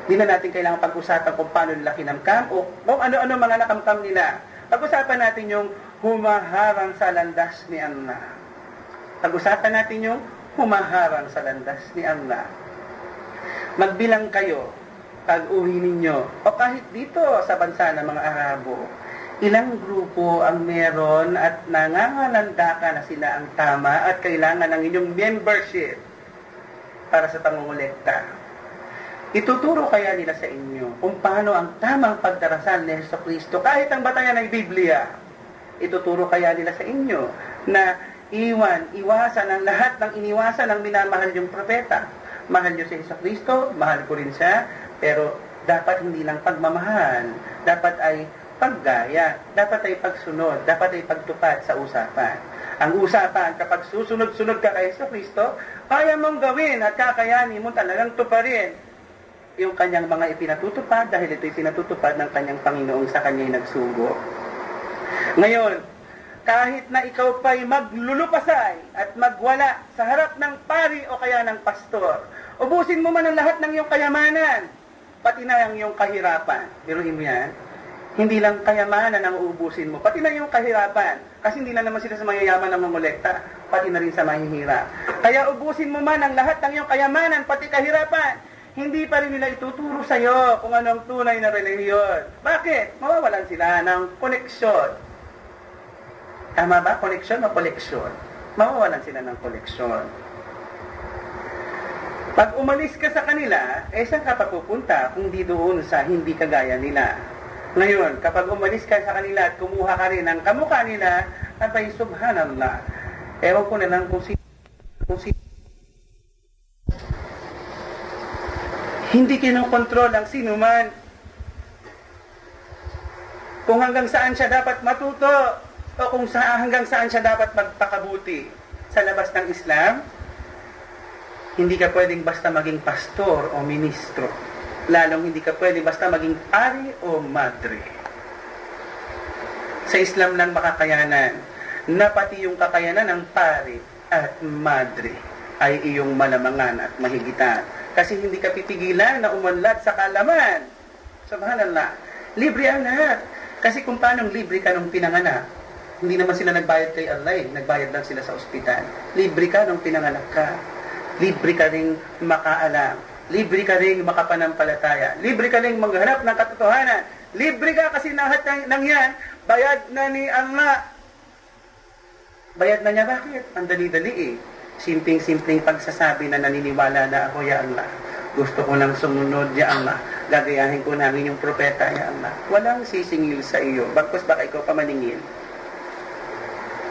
Hindi na natin kailangan pag-usapan kung paano nila kinamkam o kung ano-ano mga nakamkam nila. Pag-usapan natin yung humaharang sa landas ni Allah. Pag-usapan natin yung humaharang sa landas ni Allah. Magbilang kayo pag-uwi ninyo o kahit dito sa bansa ng mga Arabo, ilang grupo ang meron at nangangalanda ka na sila ang tama at kailangan ng inyong membership para sa pangungulekta. Ituturo kaya nila sa inyo kung paano ang tamang pagdarasal ni Jesucristo kahit ang batayan ng Biblia. Ituturo kaya nila sa inyo na iwasan ang lahat ng iniwasan ng minamahal yung propeta. Mahal niyo si Jesucristo, mahal ko rin siya, pero dapat hindi lang pagmamahal, dapat ay paggaya, dapat ay pagsunod, dapat ay pagtupad sa usapan. Ang usapan, kapag susunod-sunod ka kay Jesucristo, kaya mong gawin at kakayanin mo talagang tuparin yung kanyang mga ipinatutupad dahil ito'y pinatutupad ng kanyang Panginoong sa kanya'y nagsugo. Ngayon, kahit na ikaw pa'y maglulupasay at magwala sa harap ng pari o kaya ng pastor, ubusin mo man ang lahat ng iyong kayamanan, pati na ang iyong kahirapan. Biruin mo yan. Hindi lang kayamanan ang uubusin mo, pati na yung kahirapan. Kasi hindi lang naman sila sa mayayaman na mangolekta, pati na rin sa mahihirap. Kaya ubusin mo man ang lahat ng iyong kayamanan, pati kahirapan. Hindi pa rin nila ituturo sa iyo kung anong tunay na relihiyon. Bakit? Mawawalan sila ng koneksyon. Tama ba? Koneksyon o koleksyon? Mawawalan sila ng koleksyon. Pag umalis ka sa kanila, saan ka papupunta kung di doon sa hindi kagaya nila? Ngayon, kapag umalis ka sa kanila at kumuha ka rin ng kamukha nila, abay, subhanallah. Ewan ko na lang kung hindi kinokontrol ang sinuman. Kung hanggang saan siya dapat matuto, o kung hanggang saan siya dapat magpakabuti. Sa labas ng Islam, hindi ka pwedeng basta maging pastor o ministro. Lalong hindi ka pwedeng basta maging pari o madre. Sa Islam lang makakayanan na pati yung kakayanan ng pari at madre ay iyong malamangan at mahigitan. Kasi hindi ka pipigilan na umunlad sa kaalaman. Subhanallah. Libre anak. Kasi kung paanong libre ka nung pinanganak, hindi naman sila nagbayad kay Allah eh. Nagbayad lang sila sa ospital. Libre ka nung pinanganak ka. Libre ka ring makaalam. Libre ka ring makapanampalataya. Libre ka ring maghanap ng katotohanan. Libre ka kasi lahat ng yan, bayad na ni Allah. Bayad na niya, bakit? Ang dali-dali eh. Simpleng-simpleng pagsasabi na naniniwala na ako, ya Allah. Gusto ko lang sumunod, ya Allah. Gagayahin ko namin yung propeta, ya Allah. Walang sisingil sa iyo. Bagkus baka ikaw pa maningil.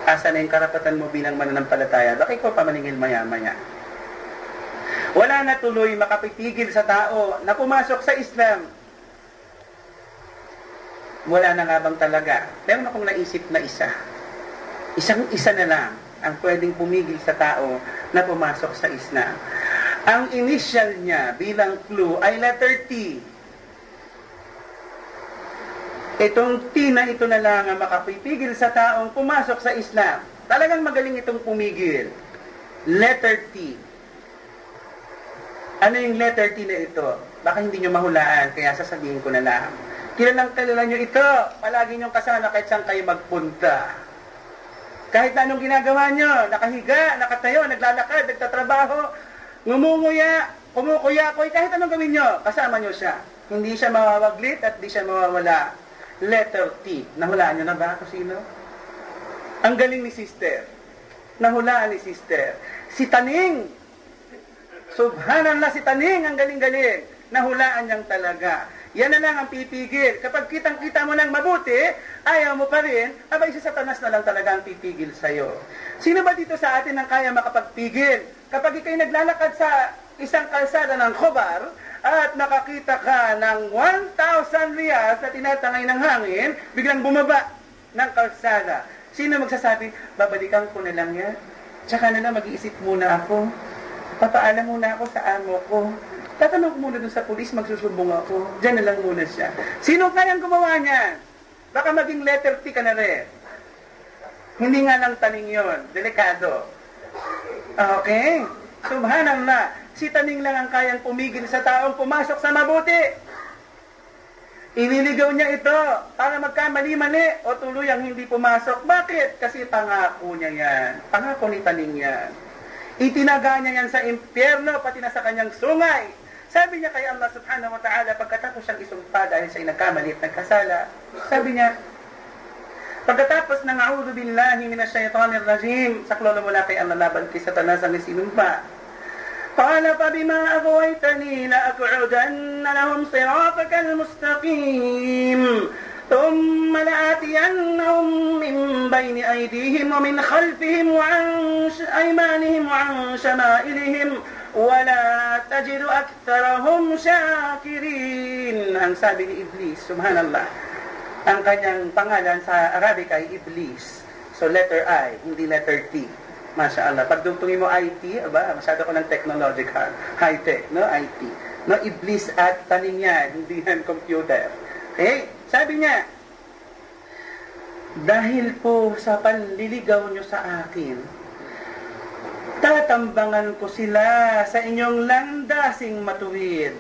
Asa na yung karapatan mo bilang mananampalataya? Baka ikaw pa maningil maya-maya. Wala na tuloy makapitigil sa tao na pumasok sa Islam. Wala na nga bang talaga? Meron akong naisip na isa. Isang-isa na lang ang pwedeng pumigil sa tao na pumasok sa Islam. Ang initial niya bilang clue ay letter T. Itong T na ito na lang ang makapipigil sa taong pumasok sa Islam. Talagang magaling itong pumigil. Letter T. Ano yung letter T na ito? Baka hindi nyo mahulaan, kaya sasabihin ko na lang. Kilala nyo ito. Palagi nyo kasama kahit saan kayo magpunta. Kahit na anong ginagawa nyo, nakahiga, nakatayo, naglalakad, nagtatrabaho, ngumunguya, kumukuya-kuy, kahit anong gawin nyo, kasama nyo siya. Hindi siya mawawaglit at hindi siya mawawala. Letter T. Nahulaan nyo na ba kung sino? Ang galing ni sister. Nahulaan ni sister. Si Taning. Subhanallah, si Taning ang galing-galing. Nahulaan niyang talaga. Yan na lang ang pipigil. Kapag kitang-kita mo ng mabuti, ayaw mo pa rin, abay si Satanas na lang talaga ang pipigil sa'yo. Sino ba dito sa atin ang kaya makapagpigil? Kapag ikay naglalakad sa isang kalsada ng Khobar, at nakakita ka ng 1,000 riyals na tinatangay ng hangin, biglang bumaba ng kalsada. Sino magsasabi, babalikan ko na lang yan? Tsaka na lang mag-iisip muna ako. Papaalam muna ako sa amo ko. Tatanong ko muna dun sa pulis, magsusumbong ako. Diyan na lang muna siya. Sino kayang gumawa niyan? Baka maging letter T ka na rin. Hindi nga lang taning yon, delikado. Okay? Subhanallah, si taning lang ang kayang pumigil sa taong pumasok sa mabuti. Iniligaw niya ito para magkamali-mali o tuluyang hindi pumasok. Bakit? Kasi pangako niya yan. Pangako ni taning yan. Itinaga niya yan sa impyerno, pati na sa kanyang sungay. Sabi niya kay Allah subhanahu wa ta'ala, pagkatapos siyang isumpa dahil siya'y nagkamali at nagkasala, sabi niya, pagkatapos ng a'udhu billahi minasyaitanir rajim, saklolo mula kay Allah laban kay Satanas ang isinumpa. قال فبما أغويتني لأقعدن لهم صراطك المستقيم ثم لآتينهم من بين أيديهم ومن خلفهم وعن أيمانهم وعن شمائلهم ولا تجد أكثرهم شاكرين. Ang sabi ni Iblis, subhanallah, ang kanyang pangalan sa Arabic ay Iblis. So letter I, hindi letter T. Masya Allah. Pag dugtungin mo IT, masyado ko ng technological, high-tech, no? IT. No, Iblis at taning yan, hindi yan computer. Okay? Sabi niya, dahil po sa panliligaw nyo sa akin, tatambangan ko sila sa inyong landasing matuwid.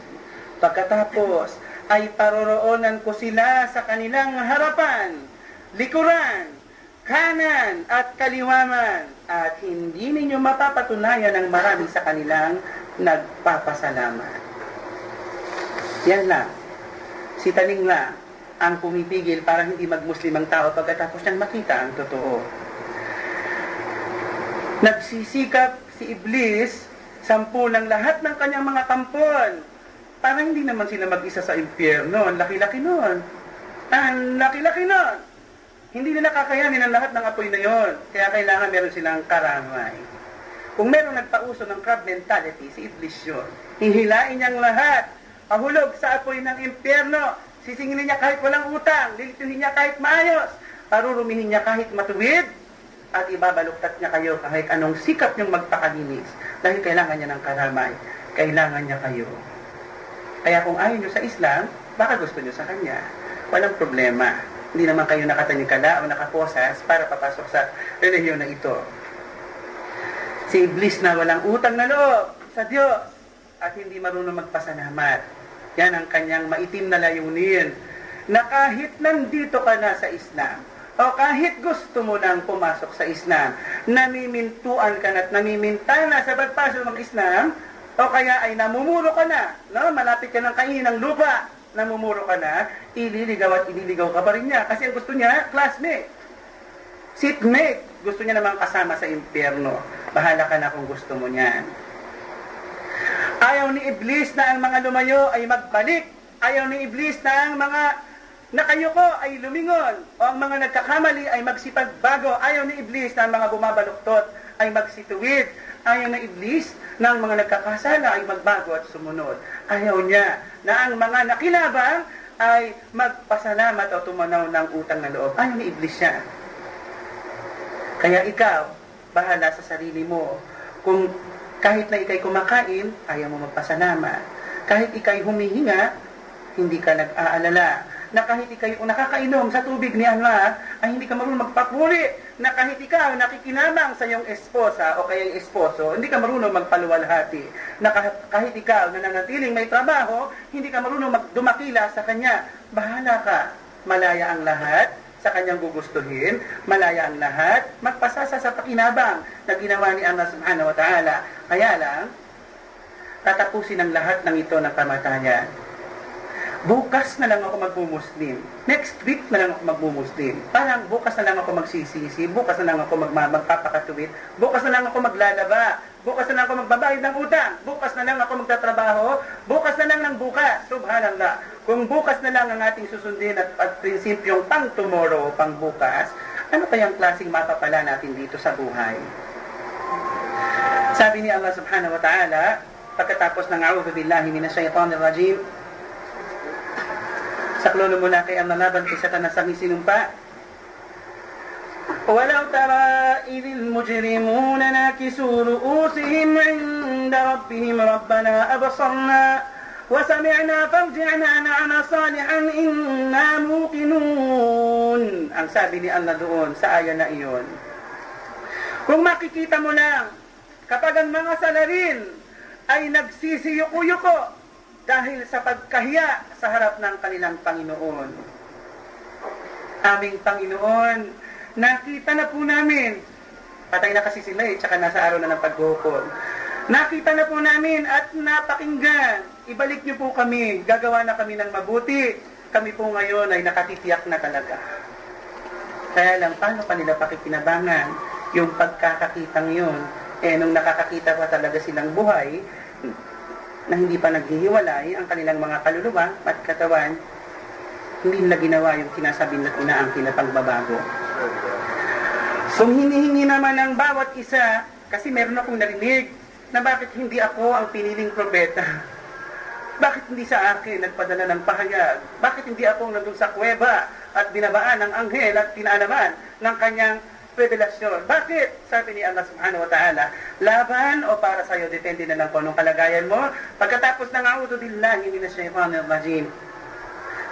Pagkatapos, ay paroroonan ko sila sa kanilang harapan, likuran, kanan at kaliwaman, at hindi ninyo mapapatunayan ng marami sa kanilang nagpapasalamat. Yan lang. Si taning lang ang pumipigil para hindi mag-Muslim ang tao pagkatapos niyang makita ang totoo. Nagsisikap si Iblis, sampu ng lahat ng kanyang mga kampon, para hindi naman sila mag-isa sa impyerno. Ang laki-laki nun. Ang laki-laki nun. Hindi nila kakayanin ang lahat ng apoy na yon. Kaya kailangan meron silang karamay. Kung meron nagpauso ng crab mentality, si Iblis yun. Hihilain niyang lahat. Pahulog sa apoy ng impyerno. Sisingilin niya kahit walang utang. Lilituhin niya kahit maayos. Parurumihin niya kahit matuwid. At ibabaluktat niya kayo kahit anong sikap niyong magpakalinis. Dahil kailangan niya ng karamay. Kailangan niya kayo. Kaya kung ayaw niyo sa Islam, baka gusto niyo sa Kanya. Walang problema. Hindi naman kayo nakatanikala o nakaposas para papasok sa relihiyon na ito. Si Iblis na walang utang na loob sa Diyos at hindi marunong magpasalamat. Yan ang kanyang maitim na layunin. Na kahit nandito ka na sa Islam, o kahit gusto mo nang pumasok sa Islam, namimintuan ka na at namiminta na sa pagpasok ng Islam, o kaya ay namumuro ka na, no? Malapit ka ng kainin ng lupa, namumuro ka na, ililigaw at ililigaw ka pa rin niya. Kasi ang gusto niya, classmate, seatmate, gusto niya naman kasama sa impyerno. Bahala ka na kung gusto mo niyan. Ayaw ni Iblis na ang mga lumayo ay magbalik. Ayaw ni Iblis na ang mga nakayuko ay lumingon. O ang mga nagkakamali ay magsipagbago. Ayaw ni Iblis na ang mga bumabaluktot ay magsituwid. Ayaw ni Iblis na ang mga nagkakasala ay magbago at sumunod. Ayaw niya na ang mga nakilabang ay magpasalamat o tumanaw ng utang na loob. Ayaw ni Iblis siya. Kaya ikaw, bahala sa sarili mo. Kung kahit na ikay kumakain, ayaw mo magpasalamat. Kahit ikay humihinga, hindi ka nag-aalala. Na kahit ikay nakakainom sa tubig ni Allah, ay hindi ka marunong magpapuri. Na kahit ikaw nakikinabang sa iyong esposa o kayang esposo, hindi ka marunong magpaluwalhati. Na kahit ikaw nananatiling may trabaho, hindi ka marunong dumakila sa kanya. Bahala ka. Malaya ang lahat sa kanyang gugustuhin. Malaya ang lahat. Magpasasa sa pakinabang na ginawa ni Allah subhanahu wa ta'ala. Kaya lang, tatapusin ang lahat ng ito ng kamatayan. Bukas na lang ako magmumuslim. Next week na lang ako magmumuslim. Parang bukas na lang ako magsisisi. Bukas na lang ako magpapakatuwid. Bukas na lang ako maglalaba. Bukas na lang ako magbabayad ng utang. Bukas na lang ako magtatrabaho. Bukas na lang ng bukas. Subhanallah. Kung bukas na lang ang ating susundin at prinsipyong pang tomorrow, pang bukas, ano kayang klaseng mapapala natin dito sa buhay? Sabi ni Allah subhanahu wa ta'ala, pagkatapos ng a'udhu billahi minasyaitanir rajim, saklolo mula kay ang nalaban kay Satanas ang isinumpa. وَلَوْ تَرَى إِذِ الْمُجْرِمُونَ نَاكِسُو رُؤُوسِهِمْ عِنْدَ رَبِّهِمْ رَبَّنَا أَبْصَرْنَا وَسَمِعْنَا فَارْجِعْنَا نَعْمَلْ صَالِحًا إِنَّا مُوقِنُونَ. ang sabi ni Allah doon sa aya na iyon. Kung makikita mo lang, kapag ang mga salarin ay nagsisiyuko-yuko dahil sa pagkahiya sa harap ng kanilang Panginoon. Aming Panginoon, nakita na po namin, patay na kasi sila tsaka nasa araw na ng paghukom. Nakita na po namin at napakinggan, ibalik niyo po kami, gagawa na kami ng mabuti. Kami po ngayon ay nakatitiyak na talaga. Kaya lang, paano pa nila pakikinabangan yung pagkakakitang yun? Nung nakakakita pa talaga silang buhay, na hindi pa naghihiwalay ang kanilang mga kaluluwa at katawan, hindi nila ginawa yung sinasabi na inaangkin na pagbabago. Kung hinihingi naman ng bawat isa, kasi meron akong narinig na bakit hindi ako ang piniling propeta? Bakit hindi sa akin nagpadala ng pahayag? Bakit hindi ako nandun sa kuweba at binabaan ng anghel at pinaalaman ng kanyang revelasyon? Bakit? Sabi ni Allah subhanahu wa ta'ala, laban o para sa'yo, depende na lang kung anong kalagayan mo. Pagkatapos ng a'udhu billahi minash shaitanir rajim.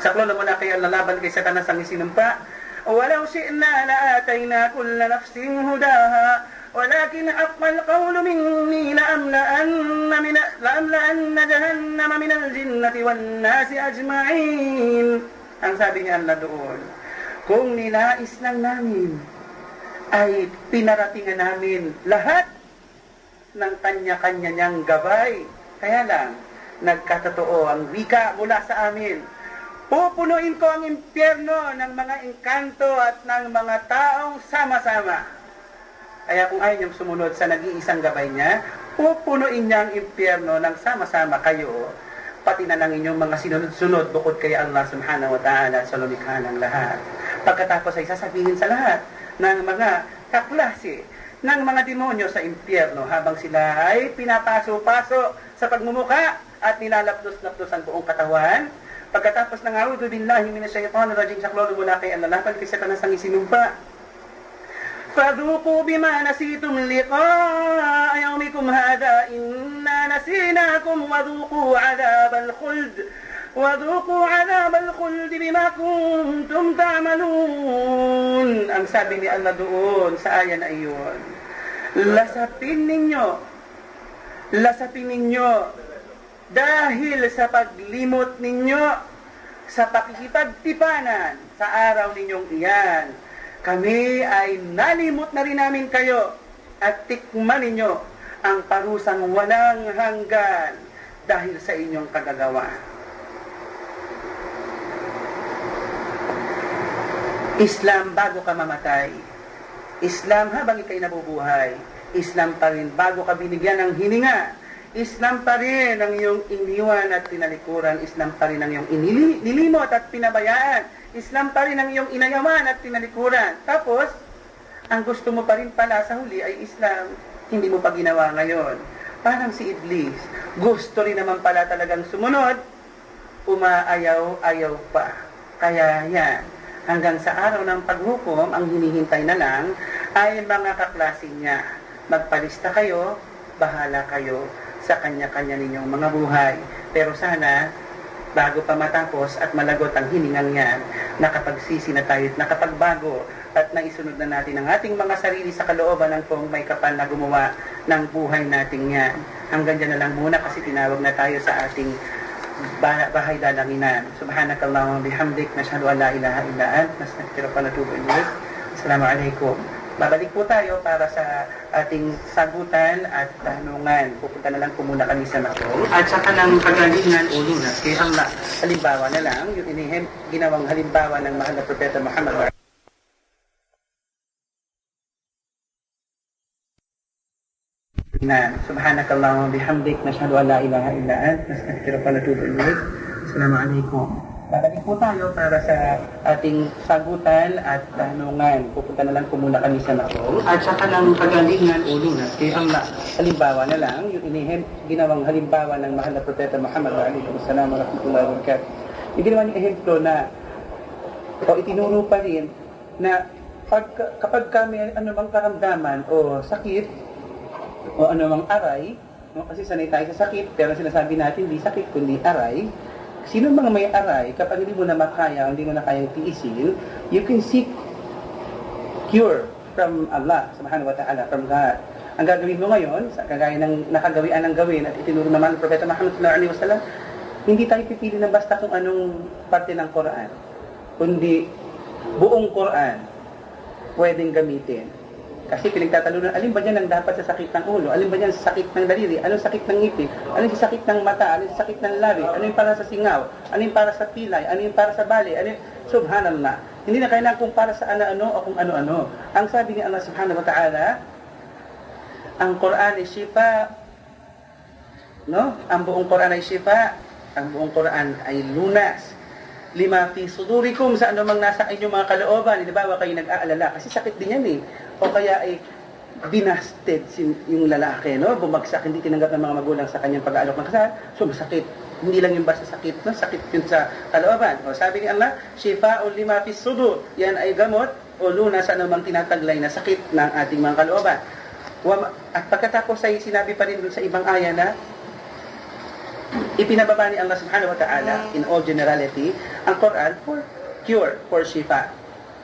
Saklolo mo na kay Allah, laban kay Satanas ang isinumpa. وَلَوْ شِئْنَا لَآتَيْنَا كُلَّ نَفْسٍ هُدَاهَا وَلَكِنْ حَقَّ الْقَوْلُ مِنِّي لَأَمْلَأَنَّ جَهَنَّمَ مِنَ الْجِنَّةِ وَالنَّاسِ أَجْمَعِينَ. Ang sabi ni Allah doon, kung nilais lang namin, ay pinaratingan namin lahat ng kanya-kanya niyang gabay. Kaya lang, nagkatotoo ang wika mula sa amin. Pupunuin ko ang impyerno ng mga engkanto at ng mga taong sama-sama. Kaya kung ayaw niyang sumunod sa nag-iisang gabay niya, pupunuin niya ang impyerno ng sama-sama kayo, pati na ng inyong mga sinunod-sunod bukod kay Allah subhanahu wa ta'ala sa lumikha ng lahat. Pagkatapos ay sasabihin sa lahat ng mga kaklase ng mga demonyo sa impyerno habang sila ay pinapaso-paso sa pagmumuka at nilalapdos-lapdos ang buong katawan. Pagkatapos ng a'udhu billahi minash shaitanir rajim, saklolo mula kay Allah, laban kay Satanas ang isinumpa. فَذُوقُوا بِمَا نَسِيتُمْ لِقَاءَ يَوْمِكُمْ هَذَا إِنَّا نَسِينَاكُمْ وَذُوقُوا عَذَابَ الْخُلْدِ بِمَا كُنْتُمْ تَعْمَلُونَ. Ang sabi ni Allah doon sa aya na iyon, lasapin ninyo dahil sa paglimot ninyo sa pakikipagtipanan sa araw ninyong iyan. Kami ay nalimot na rin namin kayo at tikman ninyo ang parusang walang hanggan dahil sa inyong kagagawa. Islam bago ka mamatay. Islam habang ikay nabubuhay. Islam pa rin bago ka binigyan ng hininga. Islam pa rin ang iyong iniwan at tinalikuran. Islam pa rin ang iyong nilimot at pinabayaan. Islam pa rin ang iyong inayaman at tinalikuran. Tapos, ang gusto mo pa rin pala sa huli ay Islam. Hindi mo pa ginawa ngayon. Parang si Iblis. Gusto rin naman pala talagang sumunod. Umaayaw-ayaw pa. Kaya yan, hanggang sa araw ng paghukom, ang hinihintay na lang ay mga kaklase niya. Magpalista kayo, bahala kayo sa kanya-kanya ninyong mga buhay. Pero sana, bago pa matapos at malagot ang hiningang yan, nakapagsisi na tayo at nakapagbago at naisunod na natin ang ating mga sarili sa kalooban ng kung may kapal na gumawa ng buhay natin yan. Hanggang dyan na lang muna kasi tinawag na tayo sa ating bahay dalanginan. Subhanakallahumma bihamdik, nashhadu an la ilaha illa ant, nastaghfiruka wa natubu ilayk. Assalamualaikum. Babalik po tayo para sa ating sagutan at tanungan. Pupunta na lang po muna kami sa Makong. At sa kanang kagalingan o lunas kay Allah. Halimbawa na lang, yung ginawang halimbawa ng mahal na Propeta Muhammad. Subhanakallahumma bihamdik, nashhadu an la ilaha illa ant, nastaghfiruka wa natubu ilayk. Assalamualaikum. Babalik po tayo para sa ating sagutan at tanungan. Pupunta na lang po muna kami sa Makong. At sa kanang kagalingan o lunas kay Allah. Halimbawa na lang, yung ginawang halimbawa ng mahal na Propeta Muhammad ﷺ wa rahmatullahi wa barakatuh. Yung ginawa niyang ehemplo na itinuro pa rin na kapag kami anumang karamdaman o sakit o anumang aray, kasi sanay tayo sa sakit, pero sinasabi natin hindi sakit kundi aray. Sino mga may aray, kapag hindi mo na makaya, hindi mo na kayang tiisin, you can seek cure from Allah subhanahu wa ta'ala, from God. Ang gagawin mo ngayon, sa kagaya ng nakagawian ng gawin at itinuro naman ng Propeta Muhammad sallallahu alaihi wasallam, hindi tayo pipili ng basta kung anong parte ng Quran, kundi buong Quran pwedeng gamitin. Kasi pinagtatalunan, alin ba dyan ang dapat sa sakit ng ulo? Alin ba dyan sa sakit ng daliri? Anong sakit ng ngipin? Ano yung sakit ng mata? Ano yung sakit ng labi? Ano yung para sa singaw? Ano yung para sa pilay? Ano yung para sa bali? Ano yung... Subhanallah. Hindi na kailangan kung para sa ano-ano o kung ano-ano. Ang sabi ni Allah subhanahu wa ta'ala, ang Quran ay shifa, no? Ang buong Quran ay shifa, ang buong Quran ay lunas. Lima fi sudurikum, sa anumang nasa inyong mga kalooban, di ba, kayo nag-aalala kasi sakit din yan o kaya ay binasted yung lalaki, no? Bumagsak, hindi tinanggap ng mga magulang sa kanyang pag-aalok ng kasal, so masakit. Hindi lang yung basta sakit, no? Sakit yun sa kalooban. O sabi ni Allah, shifa'ul lima fi sudur, yan ay gamot o lunas sa anumang tinataglay na sakit ng ating mga kalooban. At pagkatapos ay sinabi pa rin dun sa ibang aya na ipinababa ni Allah subhanahu wa ta'ala in all generality ang Quran for cure, for shifa.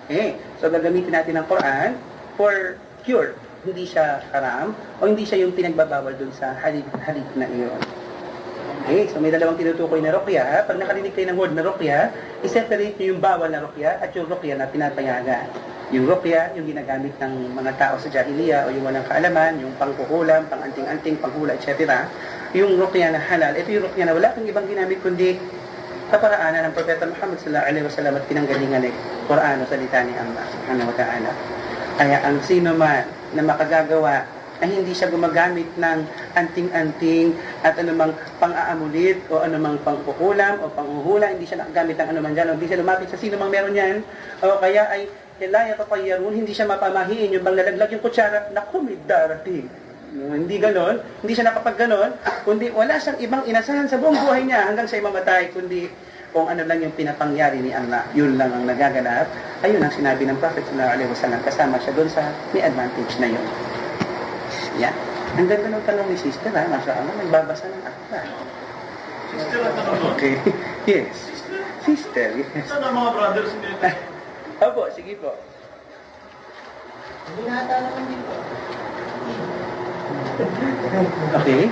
Okay? So gagamitin natin ang Quran for cure. Hindi siya haram o hindi siya yung pinagbabawal dun sa hadith na iyon. Okay? So may dalawang tinutukoy na ruqya. Pag nakarinig kayo ng word na ruqya, i-separate nyo yung bawal na ruqya at yung ruqya na pinapayagan. Yung ruqya, yung ginagamit ng mga tao sa jahiliya o yung walang kaalaman, yung pangkukulam, pang-anting-anting, panghula, etc. Yung ruqya na halal, ito yung ruqya na wala kang ibang ginamit kundi kaparaanan ng Propeta Muhammad sallallahu alaihi wasallam at pinanggalingan ng Quran o salita ni Allah subhanahu wa ta'ala. Kaya ang sino man na makagagawa ay hindi siya gumagamit ng anting-anting at anumang pang-aamulit o anumang pangkukulam o panghuhula, hindi siya nakagamit ng anumang dyan o hindi siya lumapit sa sino mang meron yan o kaya ay la yatatayarun, hindi siya mapamahiin yung bang lalaglag yung kutsara, naku, may darating. Hindi ganon, hindi siya nakapag-ganon, kundi wala siyang ibang inasahan sa buong buhay niya hanggang siya mamatay, kundi kung ano lang yung pinapangyari ni Allah, yun lang ang nagaganap. Ayun ang sinabi ng Prophet sallallahu alaihi wasallam, kasama siya doon sa may advantage na yun. Yan. Ang ganda ng tanong ni sister, ha? Masya Allah, nagbabasa ng akta. Sister ang tanong. Okay. Yes. Sister, yes. Saan ang mga brothers nila? Opo, sige po. Binata naman dito. Okay.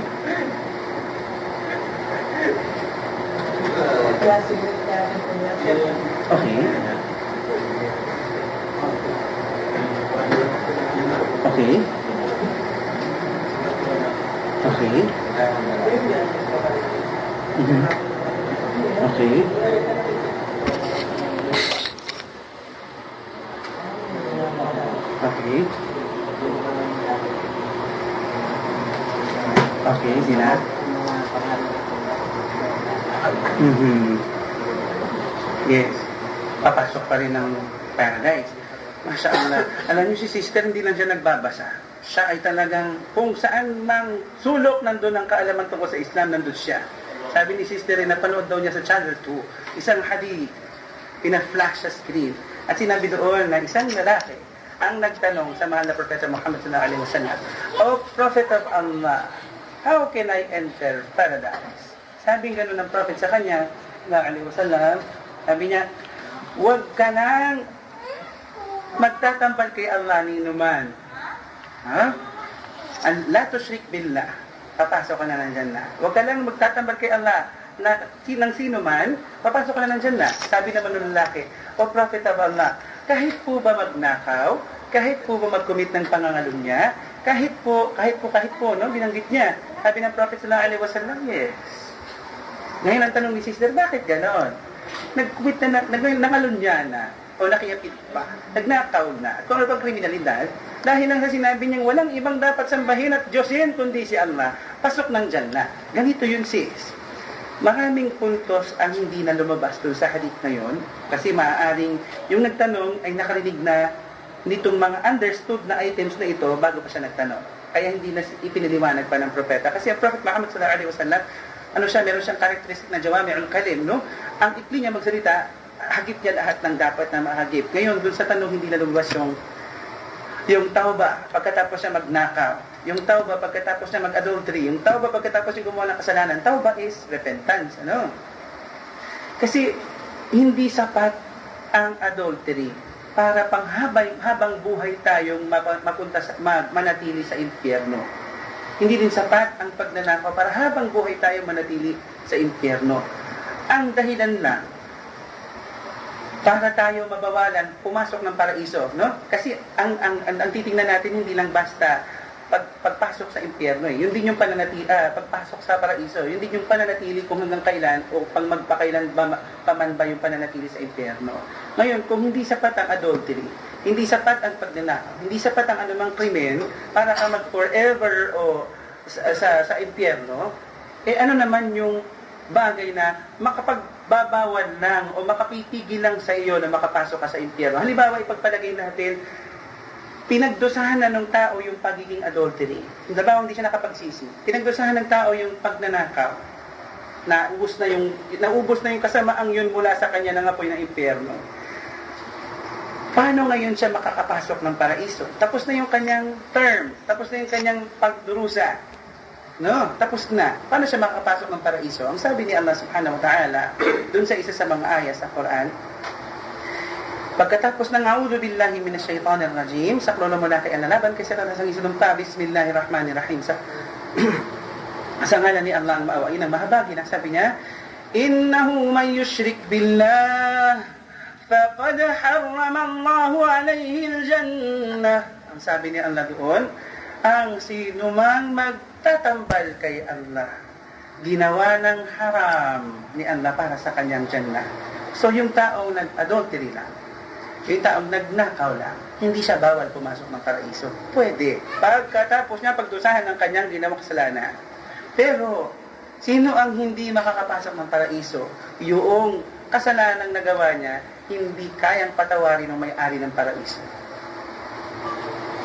Klase military po niya. Okay. Okay. Okay. Mhm. Okay. Okay. Okay, sila. Yes. Papasok pa rin ng paradise. Masya Allah. Alam niyo si sister, hindi lang siya nagbabasa. Siya ay talagang, kung saan mang sulok nandun ang kaalaman tungkol sa Islam, nandun siya. Sabi ni sister, napanood daw niya sa Channel 2, isang hadith, pina-flash sa screen. At sinabi doon na isang lalaki ang nagtanong sa mahal na Propeta Muhammad sallallahu alaihi wasallam, "O Prophet of Allah, how can I enter paradise?" Sabi gano'n ng Prophet sa kanya, sallallahu alaihi wasallam, sabi niya, "Huwag ka nang magtatampal kay Allah ni numan. Ha? La tushrik billah." Papasok ka na ng Jannah. Huwag ka lang magtatambal kay Allah na sinang sino man, papasok ka na ng Jannah. Sabi naman ng lalaki, "O Prophet of Allah, kahit po ba magnakaw, kahit po ba mag-commit ng pangangalunya, kahit po, no, binanggit niya." Sabi ng Prophet sallallahu alaihi wasallam, yes. Ngayon ang tanong ni sister, bakit ganon? Nag-commit na, nangalunya na, o nakiyapit pa, nagnakaw na, at kung ano pang kriminalidad, dahil lang sa sinabi niyang walang ibang dapat sambahin at Diyosin kundi si Allah, pasok ng Jannah. Ganito yun sis. Maraming puntos ang hindi na lumabas doon sa hadith na yun, kasi maaaring yung nagtanong ay nakarinig na nitong mga understood na items na ito bago pa siya nagtanong. Kaya hindi na ipiniliwanag pa ng propeta. Kasi ang Prophet Muhammad sallallahu alaihi wasallam, meron siyang characteristic na jawami'ul kalim, no? Ang ikli niya magsalita, hagip niya lahat ng dapat na mahagip. Ngayon, doon sa tanong hindi na lumabas yung tauba pagkatapos siya magnakaw, yung tauba pagkatapos siya mag-adultery, yung tauba pagkatapos siya gumawa ng kasalanan. Tauba is repentance, ano? Kasi hindi sapat ang adultery para habang buhay tayong manatili sa impyerno. Hindi din sapat ang pagnanakaw para habang buhay tayong manatili sa impyerno. Ang dahilan lang para tayo mabawalan, pumasok ng paraiso, no? Kasi ang titingnan natin hindi lang basta pagpasok sa impyerno, eh. Yun din yung pagpasok sa paraiso. Yun din yung pananatili kung hanggang kailan o pang magpakailan paman ba yung pananatili sa impyerno. Ngayon, kung hindi sapat ang adultery, hindi sapat ang pagnanakaw, hindi sapat ang anumang krimen para ka mag-forever o sa impyerno, eh ano naman yung bagay na makapagbabawal lang o makapipigil lang sa iyo na makapasok ka sa impyerno. Halimbawa, ipagpalagay natin, pinagdusahan na ng tao yung pagiging adultery. Halimbawa, hindi siya nakapagsisi. Pinagdusahan ng tao yung pagnanakaw. Naubos na yung kasamaang yun mula sa kanya ng apoy ng impyerno. Paano ngayon siya makakapasok ng paraiso? Tapos na yung kanyang term. Tapos na yung kanyang pagdurusa. No, tapos na. Paano siya makakapasok ng paraiso? Ang sabi ni Allah subhanahu wa ta'ala, dun sa isa sa mga ayat sa Quran, pagkatapos ng a'udhu billahi minasyaitanir rajim, saklo na mula kay analaban, kasi sa isunumpa, bismillahirrahmanirrahim. Sa ngalan ni Allah ang maawain ang mahabagi, sabi niya, innahu man yushrik billah, faqad harrama Allahu alayhi al-jannah. Ang sabi ni Allah doon, ang sinumang magtatambal kay Allah, ginawa ng haram ni Allah para sa kanyang jannah. So yung taong nag-adultery lang, yung taong nagnakaw lang, hindi siya bawal pumasok ng paraiso. Pwede. Pagkatapos niya pagdusahan ng kanyang ginawang kasalanan. Pero, sino ang hindi makakapasok ng paraiso? Yung kasalanang nagawa niya, hindi kayang patawarin ng may-ari ng paraiso.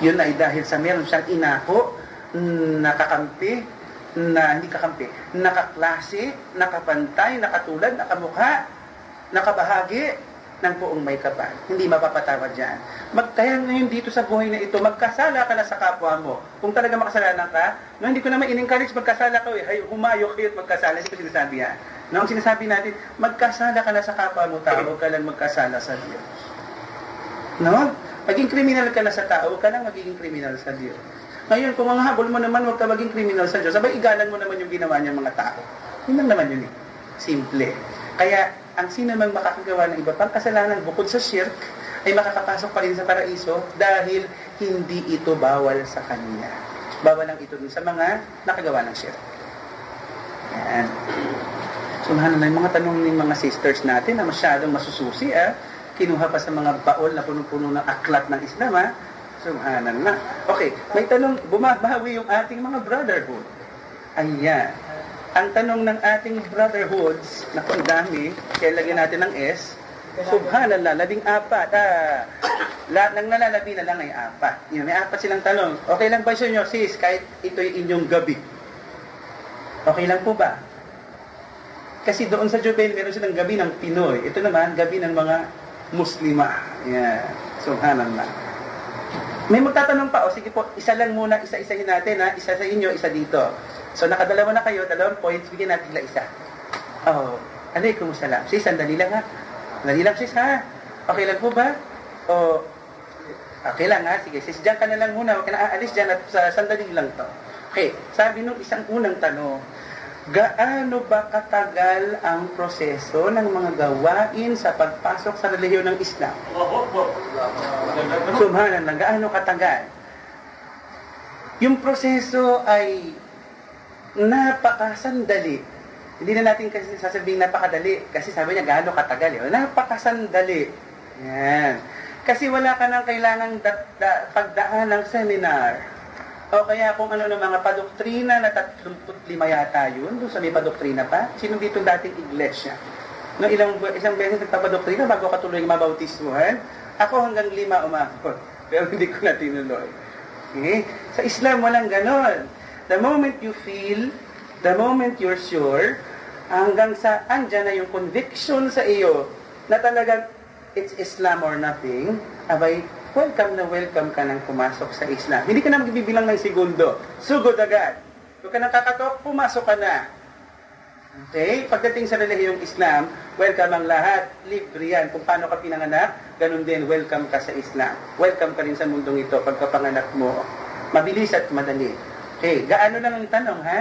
Yun ay dahil sa meron siyang inako, nakakampi, nakaklase, nakapantay, nakatulad, nakamukha, nakabahagi ng buong may kapal. Hindi mapapatawad dyan. Kaya ngayon dito sa buhay na ito, magkasala ka na sa kapwa mo. Kung talaga makasalanan ka, no, hindi ko naman in-encourage magkasala ka, humayo kayo at magkasala. Hindi ko sinasabi yan. No, ang sinasabi natin, magkasala ka na sa kapwa mo, tao, huwag ka lang magkasala sa Diyos. No? Maging kriminal ka na sa tao, huwag ka lang magiging kriminal sa Diyos. Ngayon, kung ang habol mo naman, huwag ka maging kriminal sa Diyos, sabay igalan mo naman yung ginawa niyang mga tao. Yun lang naman yun eh. Simple. Kaya, ang sino mang makakagawa ng iba pang kasalanan bukod sa shirk, ay makakapasok pa rin sa paraiso dahil hindi ito bawal sa kanya. Bawal lang ito dun sa mga nakagawa ng shirk. Yan. Subhanallah, yung mga tanong ng mga sisters natin na masyadong masususi, kinuha pa sa mga baol na punong-puno ng aklat ng Islam, Subhanallah. Okay, may tanong, bumabawi yung ating mga brotherhood. Ayan. Ang tanong ng ating brotherhoods, na kung dami, kaya lagyan natin ng S, Subhanallah, 14. Lahat ng nalalabi na lang ay 4. Yun, may 4 silang tanong. Okay lang ba sa inyo, sis, kahit ito'y inyong gabi? Okay lang po ba? Kasi doon sa Jubail, meron silang gabi ng Pinoy. Ito naman, gabi ng mga Muslima. Yeah. Subhanallah. May magtatanong pa, sige po, isa lang muna, isa-isahin natin, isa sa inyo, isa dito. So, nakadalawa na kayo, 2 points, bigyan natin isa. Oh, alaikumussalam. Sis, sandali lang ha. Sandali lang sis ha. Okay lang po ba? O, okay lang ha. Sige, sis, dyan ka na lang muna. Huwag ka na aalis dyan at sandali lang to. Okay, sabi nung isang unang tanong, gaano ba katagal ang proseso ng mga gawain sa pagpasok sa relihiyon ng Islam? Subhanallah, gaano katagal? Yung proseso ay napakasandali. Hindi na natin kasi sasabihin napakadali kasi sabi niya gaano katagal. Napakasandali. Yan. Kasi wala ka nang kailangang pagdaan ng seminar. O kaya kung ano ng mga padoktrina na 35 yata yun, doon sa may padoktrina pa. Sino dito dating iglesia? No, isang beses nagpapadoktrina bago katuloy mabautismuhan. Ako hanggang 5 umabot. Pero hindi ko na tinuloy. Okay? Sa Islam walang ganon. The moment you feel, the moment you're sure, hanggang sa andyan na yung conviction sa iyo na talagang it's Islam or nothing, abay, welcome ka nang pumasok sa Islam. Hindi ka na magbibilang ng segundo. Sugod agad. Huwag ka nang kakatok, pumasok ka na. Okay? Pagdating sa relihiyong Islam, welcome ang lahat. Libre yan. Kung paano ka pinanganak, ganun din, welcome ka sa Islam. Welcome ka rin sa mundong ito pagkapanganak mo. Mabilis at madali. Okay, gaano lang ang tanong, ha?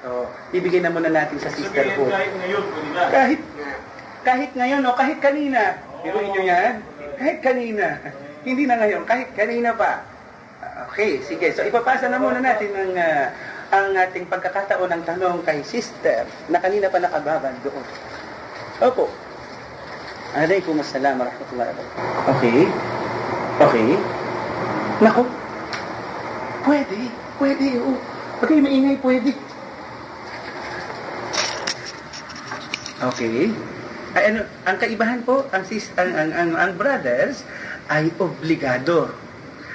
So, bibigay na muna natin sa sisterhood. Kahit ngayon, pwede na. Kahit ngayon o kahit kanina. Biruin nyo yan? Kahit kanina. Hindi na ngayon, kahit kanina pa. Okay, sige. So, ipapasa na muna natin ang ating pagkakataon ng tanong kay sister na kanina pa nakababad doon. Opo. Alaykum assalam wa rahmatullahi wa barakatuh. Okay. Okay. Naku. Pwede. Oh. Okay, maingay, pwede. Okay. Ay, ano, ang kaibahan po, ang brothers ay obligado.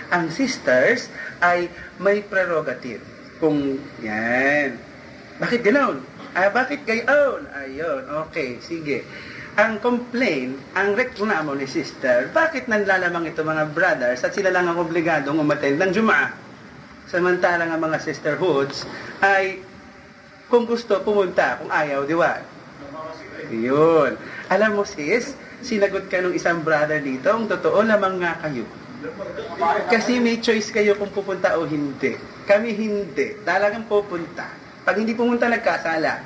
Ang sisters ay may prerogative. Kung yan. Bakit ganoon? Bakit gayon? Ayun, okay, sige. Ang complaint, ang reklamo ni sister, bakit nanlalamang ito mga brothers at sila lang ang obligadong umattend ng Jum'ah? Samantalang ang mga sisterhoods ay kung gusto pumunta, kung ayaw, di ba? Yun. Alam mo sis, sinagot ka ng isang brother dito, ang totoo lamang nga kayo. Kasi may choice kayo kung pupunta o hindi. Kami hindi. Talagang pupunta. Pag hindi pumunta, nagkasala.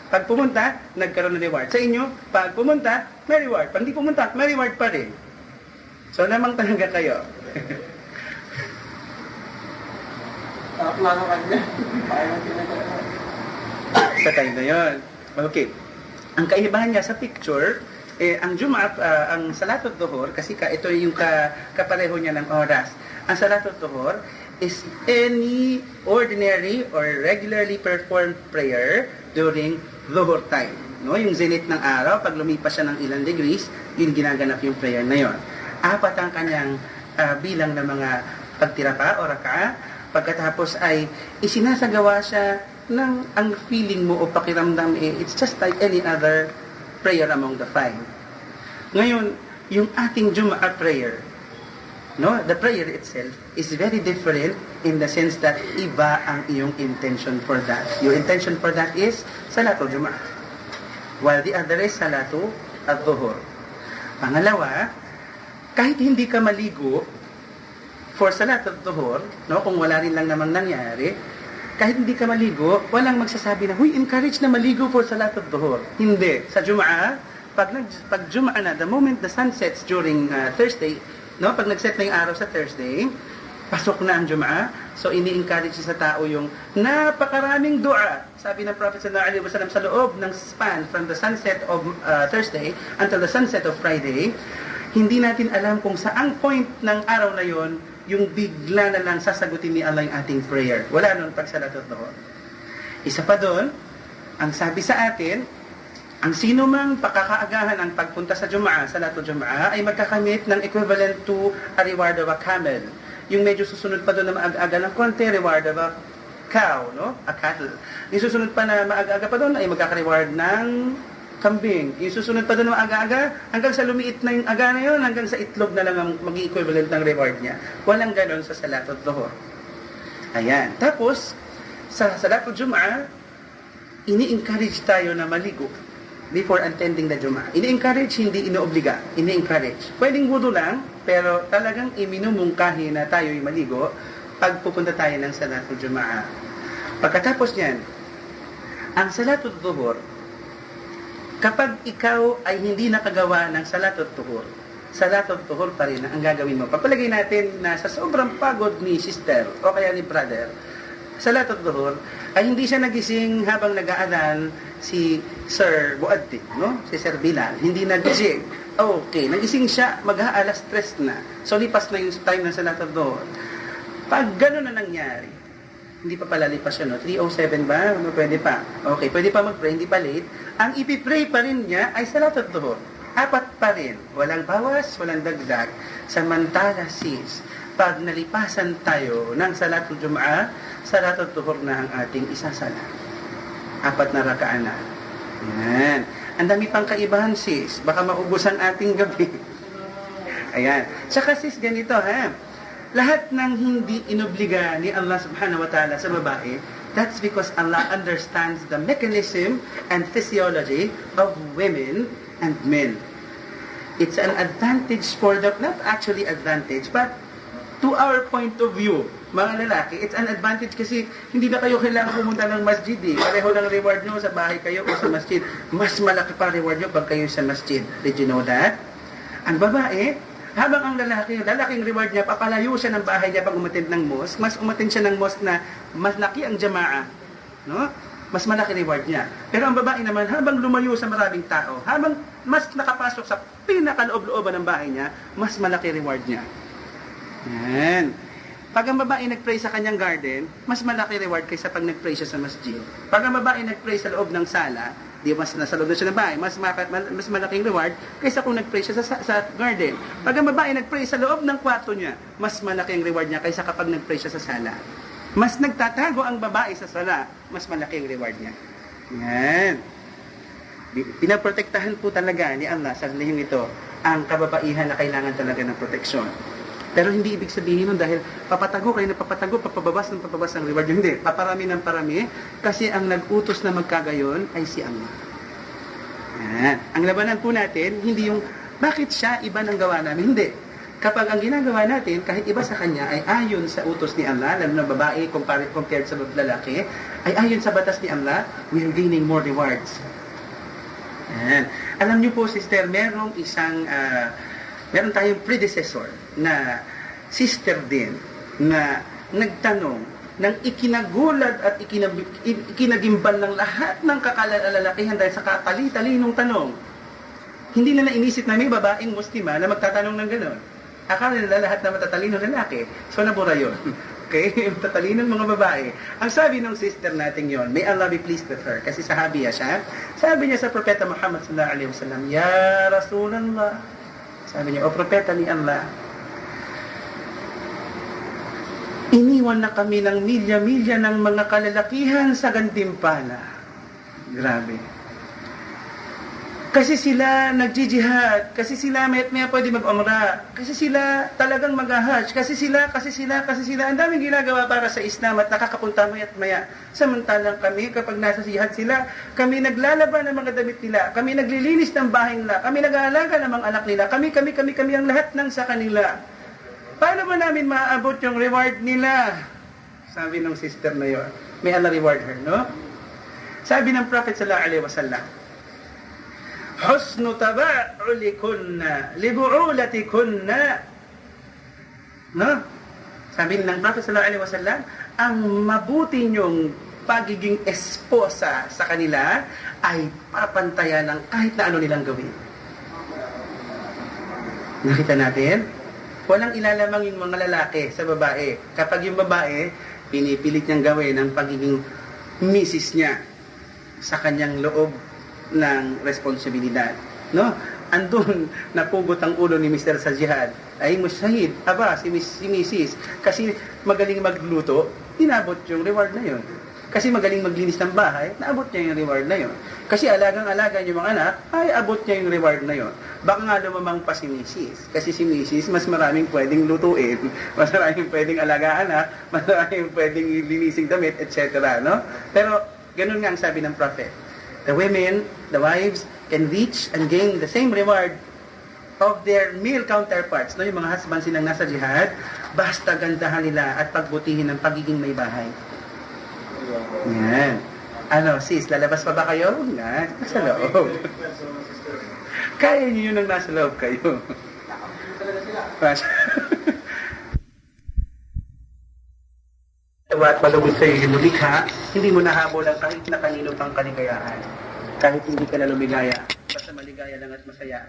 Pag pumunta, nagkaroon ng reward. Sa inyo, pag pumunta, may reward. Pag hindi pumunta, may reward pa rin. So, namang talaga kayo. Sa time na yun. Okay. Ang kaibahan niya sa picture, ang Jum'ah, ang Salatul Duhur, kasi ito yung kapareho niya ng oras. Ang Salatul Duhur is any ordinary or regularly performed prayer during Dhuhr time. No? Yung zenith ng araw, pag lumipas siya ng ilang degrees, yun ginaganap yung prayer na yon. 4 ang kanyang bilang ng mga pagtirapa o raka'a. Pagkatapos ay isinasagawa siya ng ang feeling mo o pakiramdam it's just like any other prayer among the 5. Ngayon, yung ating Jum'ah prayer, no, the prayer itself is very different in the sense that iba ang iyong intention for that. Your intention for that is Salatul Jum'ah, while the other is Salatul Dhuhr. Pangalawa, kahit hindi ka maligo for Salatul Dhuhr, no, kung wala rin lang namang nangyari, kahit hindi ka maligo, walang magsasabi na, huy, encourage na maligo for Salatul Dhuhr. Hindi. Sa Jum'ah, pag Jum'ah na, the moment the sun sets during Thursday, no, pag nag-set na yung araw sa Thursday, pasok na ang Jum'ah. So, ini-encourage sa tao yung napakaraming dua. Sabi ng Prophet sallallahu alaihi wasallam sa loob ng span from the sunset of Thursday until the sunset of Friday, hindi natin alam kung saang point ng araw na yon yung bigla na lang sasagutin ni Allah yung ating prayer. Wala nun pag Salatul Dhuhr. Isa pa doon, ang sabi sa atin, ang sino mang pakakaagahan ang pagpunta sa Jum'ah, Salatul Jum'ah, ay magkakamit ng equivalent to a reward of a camel. Yung medyo susunod pa doon na maaga ng konti, reward of a cow, no? A cattle. Yung susunod pa na maaga pa doon ay magkaka-reward ng kambing. Yung susunod pa doon ng aga-aga, hanggang sa lumiit na yung aga na yun, hanggang sa itlog na lang ang mag-equivalent ng reward niya. Walang ganon sa Salatul Dhuhr. Ayan. Tapos, sa Salatul Jum'ah, ini-encourage tayo na maligo before attending the Jum'ah. Ini-encourage, hindi ino-obliga. Ini-encourage. Pwedeng wudu lang, pero talagang iminumungkahi na tayo'y maligo pag pupunta tayo ng Salatul Jum'ah. Pagkatapos niyan, ang Salatul Dhuhr, kapag ikaw ay hindi nakagawa ng Salatul Dhuhr pa rin ang gagawin mo. Papalagay natin na sa sobrang pagod ni sister o kaya ni brother, Salatul Dhuhr ay hindi siya nagising habang nag-aadan si Sir Buaddi, no? Si Sir Bilal. Hindi nagising. Okay, nagising siya mag-aalas 3 na. So lipas na yung time ng Salatul Dhuhr. Pag gano'n na nangyari, hindi pa pala lipas yun, no? 3:07 ba? No, pwede pa. Okay, pwede pa mag-pray, hindi pa late. Ang ipipray pa rin niya ay Salatul Dhuhr. 4 pa rin. Walang bawas, walang dagdag. Samantala sis, pag nalipasan tayo ng Salatul Jum'ah, Salatul Dhuhr na ang ating isasala. 4 na rakaan na. Ayan. Ang dami pang kaibahan sis. Baka maubos ang ating gabi. Ayan. Tsaka sis, ganito ha. Lahat ng hindi inobliga ni Allah subhanahu wa ta'ala sa babae, That's because Allah understands the mechanism and physiology of women and men. It's an advantage for the, not actually advantage, but to our point of view, mga lalaki, it's an advantage kasi hindi na kayo kailangan pumunta ng masjid eh. Pareho ng reward nyo sa bahay kayo o sa masjid. Mas malaki pa reward nyo pag kayo sa masjid. Did you know that? Ang babae, habang ang lalaking reward niya, papalayo siya ng bahay niya pag umattend ng mosque, mas umattend siya ng mosque na mas laki ang jamaa. No? Mas malaki reward niya. Pero ang babae naman, habang lumayo sa maraming tao, habang mas nakapasok sa pinakaloob-looban ng bahay niya, mas malaki reward niya. Yan. Pag ang babae nag-pray sa kanyang garden, mas malaki reward kaysa pag nag-pray siya sa masjid. Pag ang babae nag-pray sa loob ng sala, di mas nasa loob na siya ng bahay, mas malaking reward kaysa kung nag-pray siya sa garden. Pag ang babae nag-pray sa loob ng kwarto niya, mas malaking reward niya kaysa kapag nag-pray siya sa sala. Mas nagtatago ang babae sa sala, mas malaking reward niya. Yan. Pinaprotektahan po talaga ni Allah sa lihim ito ang kababaihan na kailangan talaga ng proteksyon. Pero hindi ibig sabihin nun dahil papatago kayo na papatago, papababas ng reward. Hindi, paparami ng parami kasi ang nag-utos na magkagayon ay si Allah. Yan. Ang labanan po natin, hindi yung bakit siya iba ng gawa namin. Hindi. Kapag ang ginagawa natin, kahit iba sa kanya, ay ayon sa utos ni Allah, lalo na babae compared sa lalaki, ay ayon sa batas ni Allah, we are gaining more rewards. Yan. Alam niyo po, sister, meron tayong predecessor na sister din na nagtanong ng ikinagulat at ikinagimbal ng lahat ng kakalalakihan dahil sa katali-talinong tanong. Hindi nila inisip na may babaeng muslima na magtatanong ng gano'n. Akala nila lahat na matatalinong lalaki. So nabura yun. Okay? Matatalinong mga babae. Ang sabi ng sister natin yon, may Allah be pleased with her, kasi sahabiya siya. Sabi niya sa Propeta Muhammad sallallahu alaihi wasallam, Ya Rasulullah, sabi niya, o propeta ni Allah, iniwan na kami ng milya-milya ng mga kalalakihan sa gantimpala. Grabe. Kasi sila nagjijihad, kasi sila may pwede mag-umrah, kasi sila talagang mag-hajj, kasi sila, ang daming ginagawa para sa Islam at nakakapunta maya't maya. Samantalang kami, kapag nasa jihad sila, kami naglalaban ng mga damit nila, kami naglilinis ng bahay nila, kami nag-aalaga ng mga anak nila, kami ang lahat ng sa kanila. Paano ba namin maaabot yung reward nila? Sabi ng sister na yun. May Allah reward her, no? Sabi ng Prophet sallallahu alaihi wasallam, Husnu taba'ulikunna libu'ulatikunna. No? Sabi ng Prophet sallallahu alaihi wasallam, ang mabuti niyong pagiging esposa sa kanila ay papantayan ng kahit na ano nilang gawin. Nakita natin? Walang ilalamang yung mga lalaki sa babae. Kapag yung babae, pinipilit niyang gawin ang pagiging misis niya sa kanyang loob ng responsibilidad. No? Andun napugot ang ulo ni Mr. sa jihad. Ay, musyahid. Aba, si Mrs. Kasi magaling magluto, inabot yung reward na yun. Kasi magaling maglinis ng bahay, naabot niya yung reward na yun. Kasi alagang-alaga yung mga anak, ay abot niya yung reward na yun. Baka nga lumamang pa si Mrs. Kasi si Mrs. mas maraming pwedeng lutuin, mas maraming pwedeng alagaan, mas maraming pwedeng linising damit, etc. No? Pero, ganun nga ang sabi ng Prophet. The women, the wives, can reach and gain the same reward of their male counterparts. No? Yung mga husbands silang nasa jihad, basta gandahan nila at pagbutihin ng pagiging may bahay. Yan. Ano, sis, lalabas pa ba kayo? Nasa loob. Kaya niyo yun ang nasa loob kayo. At malugod sa'yo yung lumikha, hindi mo nahabol ang kahit na kanino pang kaligayahan. Kahit hindi ka na lumigaya, basta maligaya lang at masaya.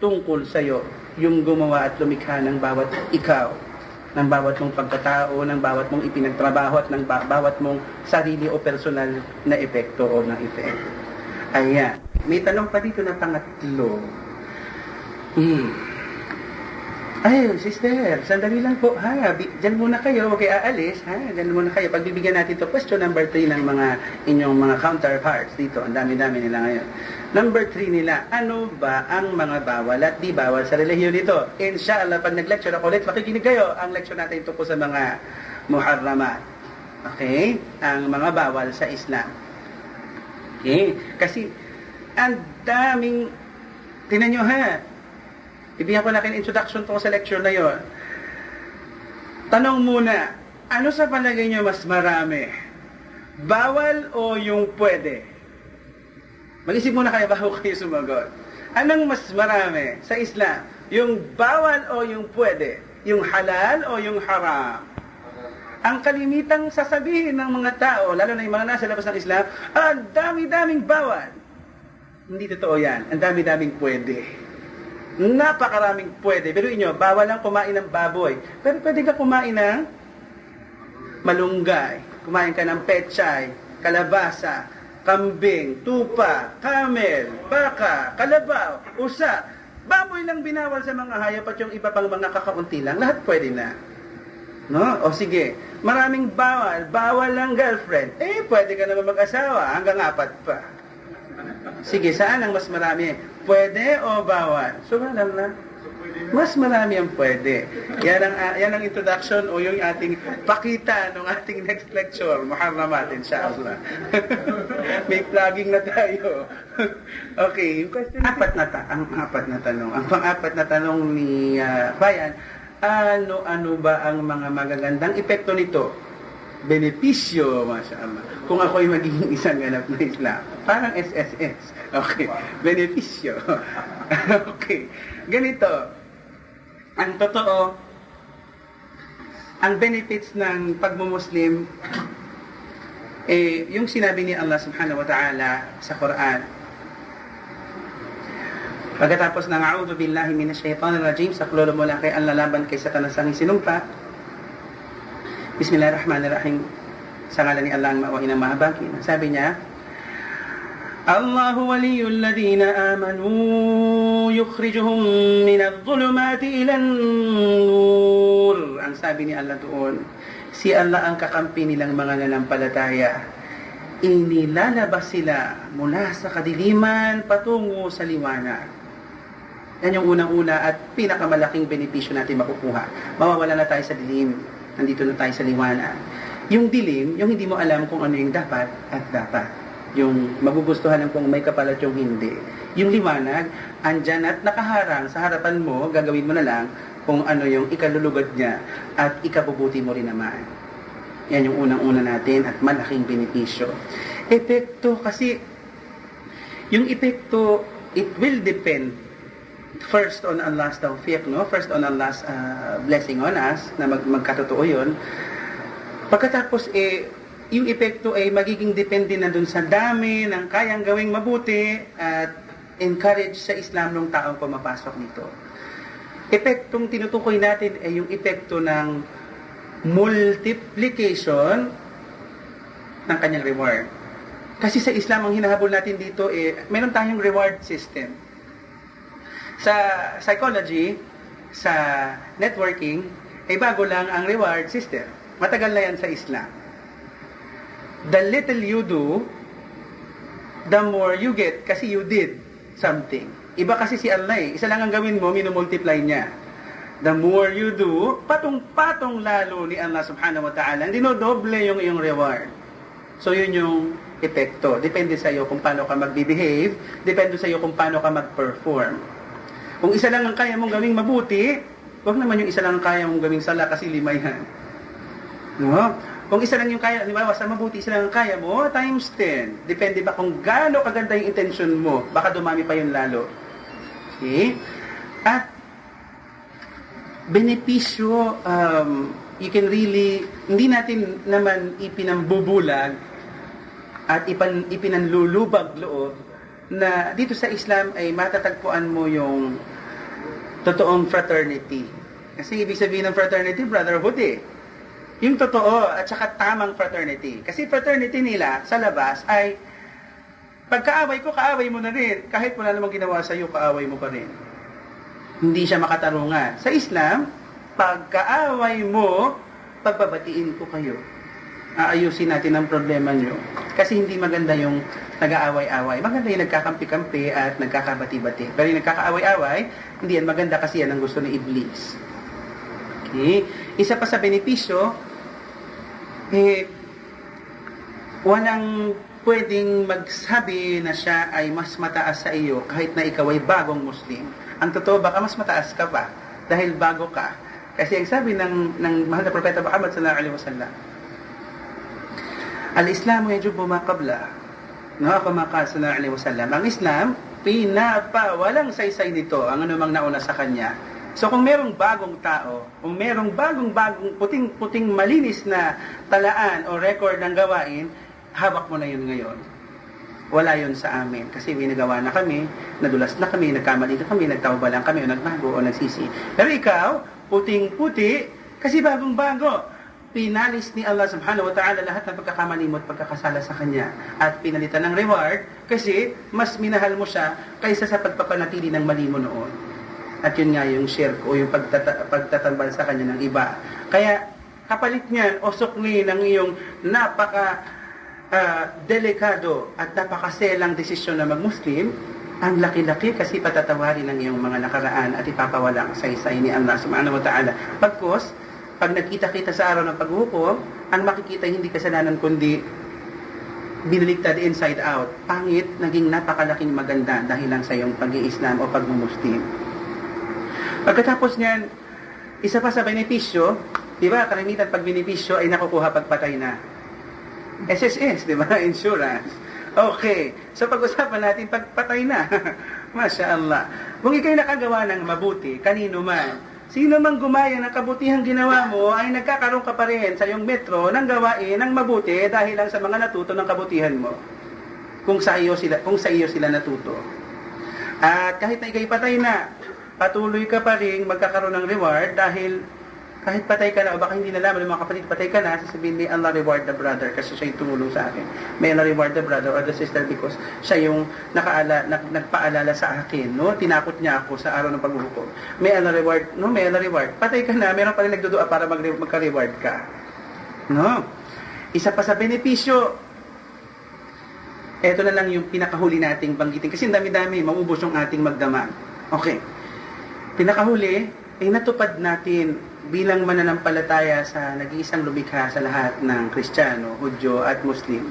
Tungkol sa'yo yung gumawa at lumikha ng bawat ikaw, ng bawat mong pagkatao, ng bawat mong ipinagtrabaho at ng bawat mong sarili o personal na epekto o ng effect. Ayan. May tanong pa dito na pangatlo. Ay, sister, sandali lang po, ha? Diyan muna kayo, huwag kayo aalis, ha? Diyan muna kayo. Pagbibigyan natin ito, question number 3 ng mga inyong mga counterparts dito. Ang dami-dami nila ngayon. Number 3 nila, ano ba ang mga bawal at di bawal sa relihiyon nito? Inshallah, pag nag-lecture ako ulit, makikinig kayo. Ang lecture natin ito po sa mga muharramat. Okay? Ang mga bawal sa Islam. Okay? Kasi, ang daming, tinan nyo ha, ibigyan ko na kayo introduction to sa lecture na yon. Tanong muna, ano sa palagay nyo mas marami? Bawal o yung pwede? Mag-isip muna kayo bago kayo sumagot. Anong mas marami sa Islam? Yung bawal o yung pwede? Yung halal o yung haram? Ang kalimitang sasabihin ng mga tao, lalo na yung mga nasa labas ng Islam, ang dami-daming bawal. Hindi totoo yan. Ang dami-daming pwede. Napakaraming pwede. Pero inyo, bawal lang kumain ng baboy. Pero pwede ka kumain ng malunggay. Kumain ka ng pechay, kalabasa, kambing, tupa, camel, baka, kalabaw, usa. Baboy lang binawal sa mga hayop at yung iba pang mga kakaunti lang. Lahat pwede na. No? O sige, maraming bawal. Bawal lang girlfriend. Pwede ka naman mag-asawa hanggang 4 pa. Sige, saan ang mas marami? Pwede o bawal? So, alam na. Mas marami ang pwede. Yan ang introduction o yung ating pakita ng ating next lecture. Muharramat, inshallah. May plugging na tayo. Okay, yung question. Ang apat na tanong. Ang pang-apat na tanong ni Bayan, ano ba ang mga magagandang epekto nito? Benepisyo, mashallah. Kung ako'y magiging isang ganap na Islam. Parang SSS. Okay. Benepisyo. Okay. Ganito. Ang totoo, ang benefits ng pagmumuslim, yung sinabi ni Allah subhanahu wa ta'ala sa Quran. Pagkatapos ng a'udhu billahi minash shaitanir rajim, saklolo mula kay ang lalaban kay Satanas ang sinumpa. Bismillahirrahmanirrahim. Sa ngalan ni Allah ang mawain ang mahabaki. Sabi niya, Allahu waliyul ladhina amanu yukhrijuhum minadh dhulumati ilan nur. Ang sabi ni Allah doon, si Allah ang kakampi nilang mga nanampalataya. Inilalabas sila mula sa kadiliman patungo sa liwanag. Yan yung unang-una at pinakamalaking benepisyo natin makukuha. Mawawala na tayo sa dilim. Nandito na tayo sa liwanag. Yung dilim, yung hindi mo alam kung ano yung dapat at dapat. Yung magugustuhan ng kung may kapal at yung hindi. Yung liwanag, andyan at nakaharang sa harapan mo, gagawin mo na lang kung ano yung ikalulugod niya at ikabubuti mo rin naman. Yan yung unang-una natin at malaking benepisyo. Epekto kasi, yung epekto, it will depend first on Allah's tawfiq, no? First on Allah's blessing on us, na magkatotoo yun. Pagkatapos, yung epekto ay magiging depende na dun sa dami ng kayang gawing mabuti at encourage sa Islam ng taong pumapasok nito. Epektong tinutukoy natin ay yung epekto ng multiplication ng kanyang reward. Kasi sa Islam, ang hinahabol natin dito, meron tayong reward system. Sa psychology, sa networking, bago lang ang reward system. Matagal na yan sa Islam. The little you do, the more you get kasi you did something. Iba kasi si Allah isa lang ang gawin mo, minumultiply niya. The more you do, patong-patong lalo ni Allah subhanahu wa ta'ala, dinodoble yung iyong reward. So yun yung epekto. Depende sa iyo kung paano ka mag-behave, depende sa iyo kung paano ka mag-perform. Kung isa lang ang kaya mong gawing mabuti, huwag naman yung isa lang ang kaya mong gawing sala kasi 5 yan. No? Kung isa lang yung kaya, sa mabuti, isa lang ang kaya mo, times 10. Depende ba kung gaano kaganda yung intention mo, baka dumami pa yun lalo. Okay? At, benepisyo, you can really, hindi natin naman ipinambubulag at ipinanlulubag loob na dito sa Islam ay matatagpuan mo yung totoong fraternity. Kasi ibig sabihin ng fraternity, brotherhood Yung totoo at saka tamang fraternity. Kasi fraternity nila sa labas ay pagkaaway ko, kaaway mo na rin. Kahit wala namang ginawa sa iyo, kaaway mo pa rin. Hindi siya makatarungan. Sa Islam, pagkaaway mo, pagbabatiin ko kayo. Aayusin natin ang problema nyo. Kasi hindi maganda yung nag-aaway-away. Maganda yung nagkakampi-kampi at nagkakabati-bati. Pero yung nagkakaaway-away, hindi yan maganda kasi yan ang gusto ng Iblis. Okay? Isa pa sa benepisyo, walang pwedeng magsabi na siya ay mas mataas sa iyo kahit na ikaw ay bagong Muslim. Ang totoo, baka mas mataas ka pa dahil bago ka. Kasi ang sabi ng mahal na Propeta Muhammad sallallahu alaihi wasallam, Al-Islamu yajubu ma qabla. Kama qala sallallahu alaihi wasallam, ang Islam walang saysay nito ang anumang nauna sa kanya. So kung merong bagong tao, kung merong bagong puting malinis na talaan o record ng gawain, hawak mo na yun ngayon. Wala yun sa amin. Kasi binagawa na kami, nadulas na kami, nagkamali na kami, nagtawba lang kami, o nagbago, o nagsisi. Pero ikaw, puting-puti, kasi bagong-bago. Pinalis ni Allah subhanahu wa ta'ala lahat ng pagkakamali mo at pagkakasala sa Kanya. At pinalitan ng reward, kasi mas minahal mo siya kaysa sa pagpapanatili ng mali mo noon. At yun nga yung shirk o yung pagtatambal sa Kanya ng iba. Kaya, kapalit niyan, o sukli ng iyong delikado at napakaselang desisyon na mag-Muslim, ang laki-laki kasi patatawarin ng iyong mga nakaraan at ipapawala sa saysay ni Allah subhanahu wa ta'ala. Pagkos, pag nagkita-kita sa araw ng paghuhukom, ang makikita hindi kasalanan kundi binaliktad inside out. Pangit, naging napakalaking maganda dahil lang sa iyong pag-i-Islam o pag-Muslim. Pagkatapos niyan, isa pa sa benepisyo, di ba, karamitan pag benepisyo ay nakukuha pagpatay na. SSS, di ba? Insurance. Okay. So, pag-usapan natin pagpatay na. Masya Allah. Kung ikaw'y nakagawa ng mabuti, kanino man, sino mang gumaya ng kabutihang ginawa mo, ay nagkakaroon ka pa rin sa iyong metro ng gawain ng mabuti dahil lang sa mga natuto ng kabutihan mo. Kung sa iyo sila natuto. At kahit na ikaw'y patay na, patuloy ka pa rin magkakaroon ng reward dahil kahit patay ka na o baka hindi nalaman ng mga kapatid, patay ka na, sasabihin ni Allah reward the brother kasi siya yung tumulong sa akin. May Allah reward the brother or the sister because siya yung nagpaalala sa akin, no? Tinakot niya ako sa araw ng paghuhukom. May Allah reward, no? May Allah reward. Patay ka na, meron pa rin nagdudua para magka-reward ka. No? Isa pa sa benepisyo, eto na lang yung pinakahuli nating banggitin kasi dami-dami, maubos yung ating magdamag. Okay. Pinakahuli, ay natupad natin bilang mananampalataya sa nag-iisang lumikha sa lahat ng Kristiyano, Hudyo at Muslim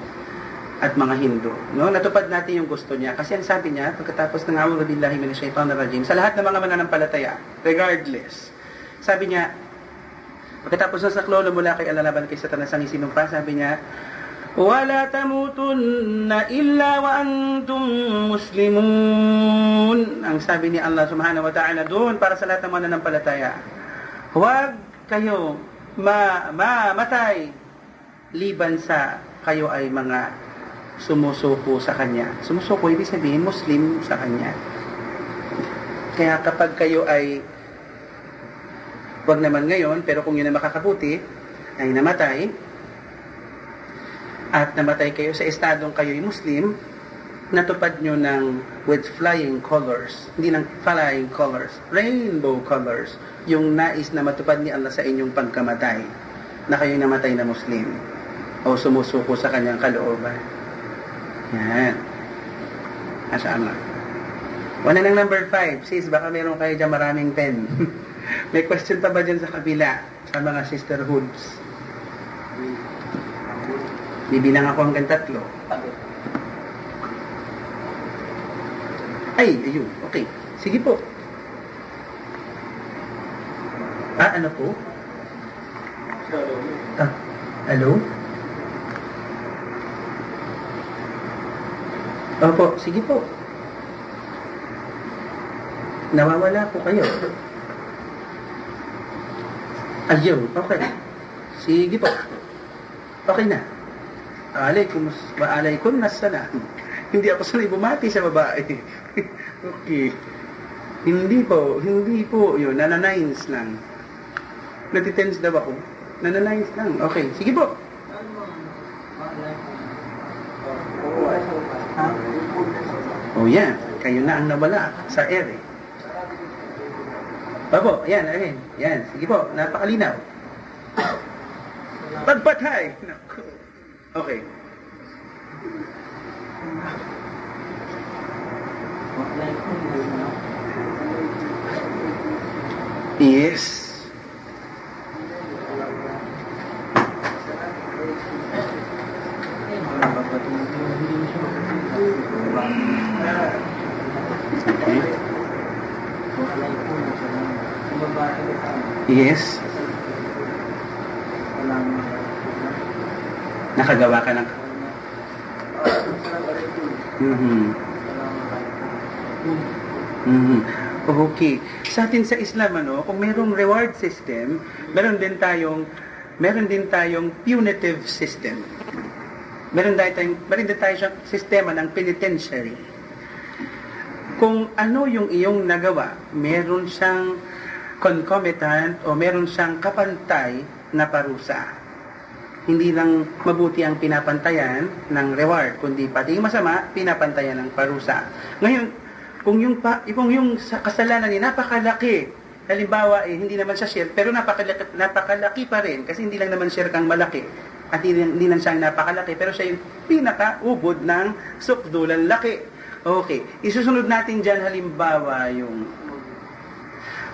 at mga Hindu. No? Natupad natin yung gusto niya. Kasi ang sabi niya, pagkatapos ng a'udhu billahi minash shaitanir rajim, sa lahat ng mga mananampalataya, regardless, sabi niya, pagkatapos ng saklolo mula kay alalaban kay Satanas ang isinumpa, sabi niya, wala tamutunna illa wa antum muslimun. Ang sabi ni Allah subhanahu wa ta'ala doon para sa lahat ng mananampalataya, huwag kayo mamatay liban sa kayo ay mga sumusuko sa Kanya. Sumusuko, ibig sabihin Muslim sa Kanya. Kaya kapag kayo ay huwag naman ngayon, pero kung yun ay makakabuti, ay namatay, at namatay kayo sa estadong kayo ay Muslim, natupad nyo ng with flying colors, hindi ng flying colors, rainbow colors, yung nais na matupad ni Allah sa inyong pagkamatay, na kayo namatay na Muslim, o sumusuko sa kanyang kalooban. Yan. Masya Allah. Wala ng number 5. Sis, baka meron kayo dyan maraming pen. May question pa ba dyan sa kabila, sa mga sisterhoods? Bibilang ako hanggang 3. Ay, ayun. Okay. Sige po. Ano po? Hello? Opo, sige po. Nawawala po kayo. Ayun, okay. Sige po. Okay na. Alaikum nassalam. Hindi ako sanay bumati sa babae. Okay. Hindi po. Yun, nananines lang. Natitense daw ako. Nananines lang. Okay, sige po. Oh, yan. Kayo na ang nawala sa ere. Babo, yan. Yan, sige po. Napakalinaw. Pagpatay. Okay. Yes. Yes. Nakagawa ka ng... Okay. Sa atin sa Islam, kung mayroong reward system, meron din tayong punitive system. Meron din tayong sistema ng penitentiary. Kung ano yung iyong nagawa, meron siyang concomitant o meron siyang kapantay na parusa. Hindi lang mabuti ang pinapantayan ng reward, kundi pati yung masama, pinapantayan ng parusa. Ngayon, kung yung kasalanan niya napakalaki, halimbawa hindi naman siya shirk, pero napakalaki pa rin, kasi hindi lang naman shirk ang malaki, at hindi lang siya napakalaki, pero siya yung pinakaubod ng sukdulan laki. Okay, isusunod natin dyan halimbawa yung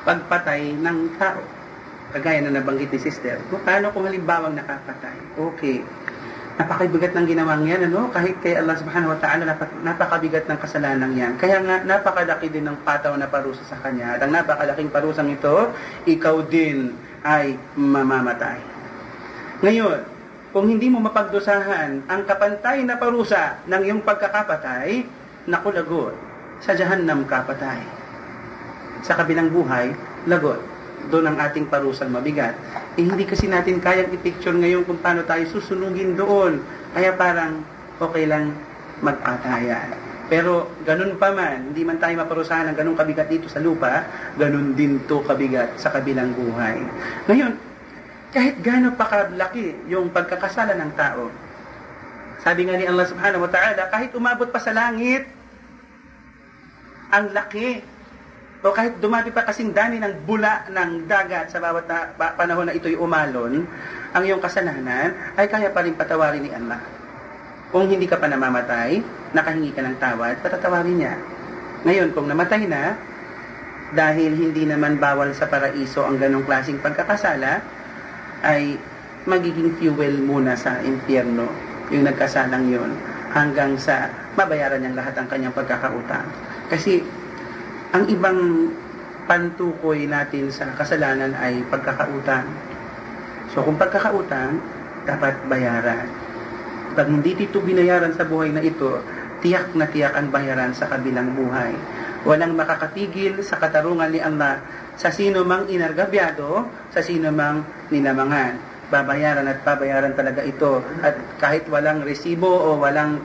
pagpatay ng tao. Kagaya na nabanggit ni sister. Paano kung halimbawang nakapatay? Okay. Napakabigat ng ginawang yan, Kahit kay Allah subhanahu wa ta'ala, napakabigat ng kasalanan yan. Kaya nga, napakalaki din ng pataw na parusa sa kanya. At ang napakalaking parusang ito, ikaw din ay mamamatay. Ngayon, kung hindi mo mapagdusahan ang kapantay na parusa ng iyong pagkakapatay, naku, lagot. Sa Jahannam kapatay. Sa kabilang buhay, lagot. Doon ang ating parusang mabigat. Hindi kasi natin kayang i-picture ngayon kung paano tayo susunugin doon. Kaya parang okay lang magpatayan. Pero ganun pa man, hindi man tayo maparusahan ng ganun kabigat dito sa lupa, ganun din to kabigat sa kabilang buhay. Ngayon, kahit gano'n pa kalaki yung pagkakasala ng tao, sabi nga ni Allah subhanahu wa ta'ala, kahit umabot pa sa langit, ang laki, o kahit dumami pa kasing dami ng bula ng dagat sa bawat panahon na ito'y umalon, ang iyong kasalanan ay kaya pa rin patawarin ni Allah. Kung hindi ka pa namamatay, nakahingi ka ng tawad, patatawarin niya. Ngayon, kung namatay na, dahil hindi naman bawal sa paraiso ang ganong klaseng pagkakasala, ay magiging fuel muna sa impyerno, yung nagkasalang yon, hanggang sa mabayaran niyang lahat ang kanyang pagkakautang. Kasi, ang ibang pantukoy natin sa kasalanan ay pagkakautang. So, kung pagkakautang, dapat bayaran. Pag hindi dito binayaran sa buhay na ito, tiyak na tiyak ang bayaran sa kabilang buhay. Walang makakatigil sa katarungan ni Allah sa sino mang inargabyado, sa sino mang ninamangan. Babayaran at babayaran talaga ito. At kahit walang resibo o walang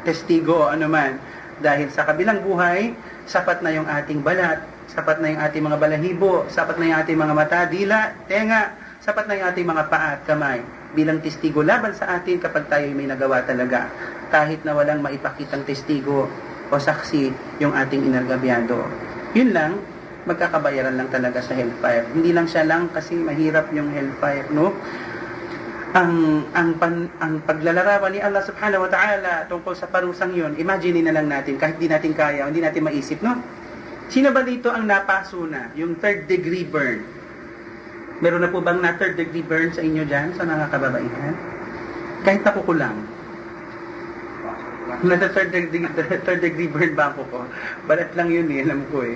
testigo o anuman, dahil sa kabilang buhay, sapat na yung ating balat, sapat na yung ating mga balahibo, sapat na yung ating mga mata, dila, tenga, sapat na yung ating mga paa at kamay bilang testigo laban sa atin kapag tayo may nagawa talaga, kahit na walang maipakitang testigo o saksi yung ating inargabyado. Yun lang, magkakabayaran lang talaga sa hellfire. Hindi lang siya lang kasi mahirap yung hellfire, ang paglalarawan ni Allah subhanahu wa ta'ala tungkol sa parusang yun, imagine na lang natin, kahit di natin kaya, hindi natin maisip, Sino ba dito ang napaso na? Yung third degree burn. Meron na po bang na third degree burn sa inyo dyan, sa mga kababaihan? Kahit nakukulang. Nasa third degree burn ba ako ko? Balat lang yun alam ko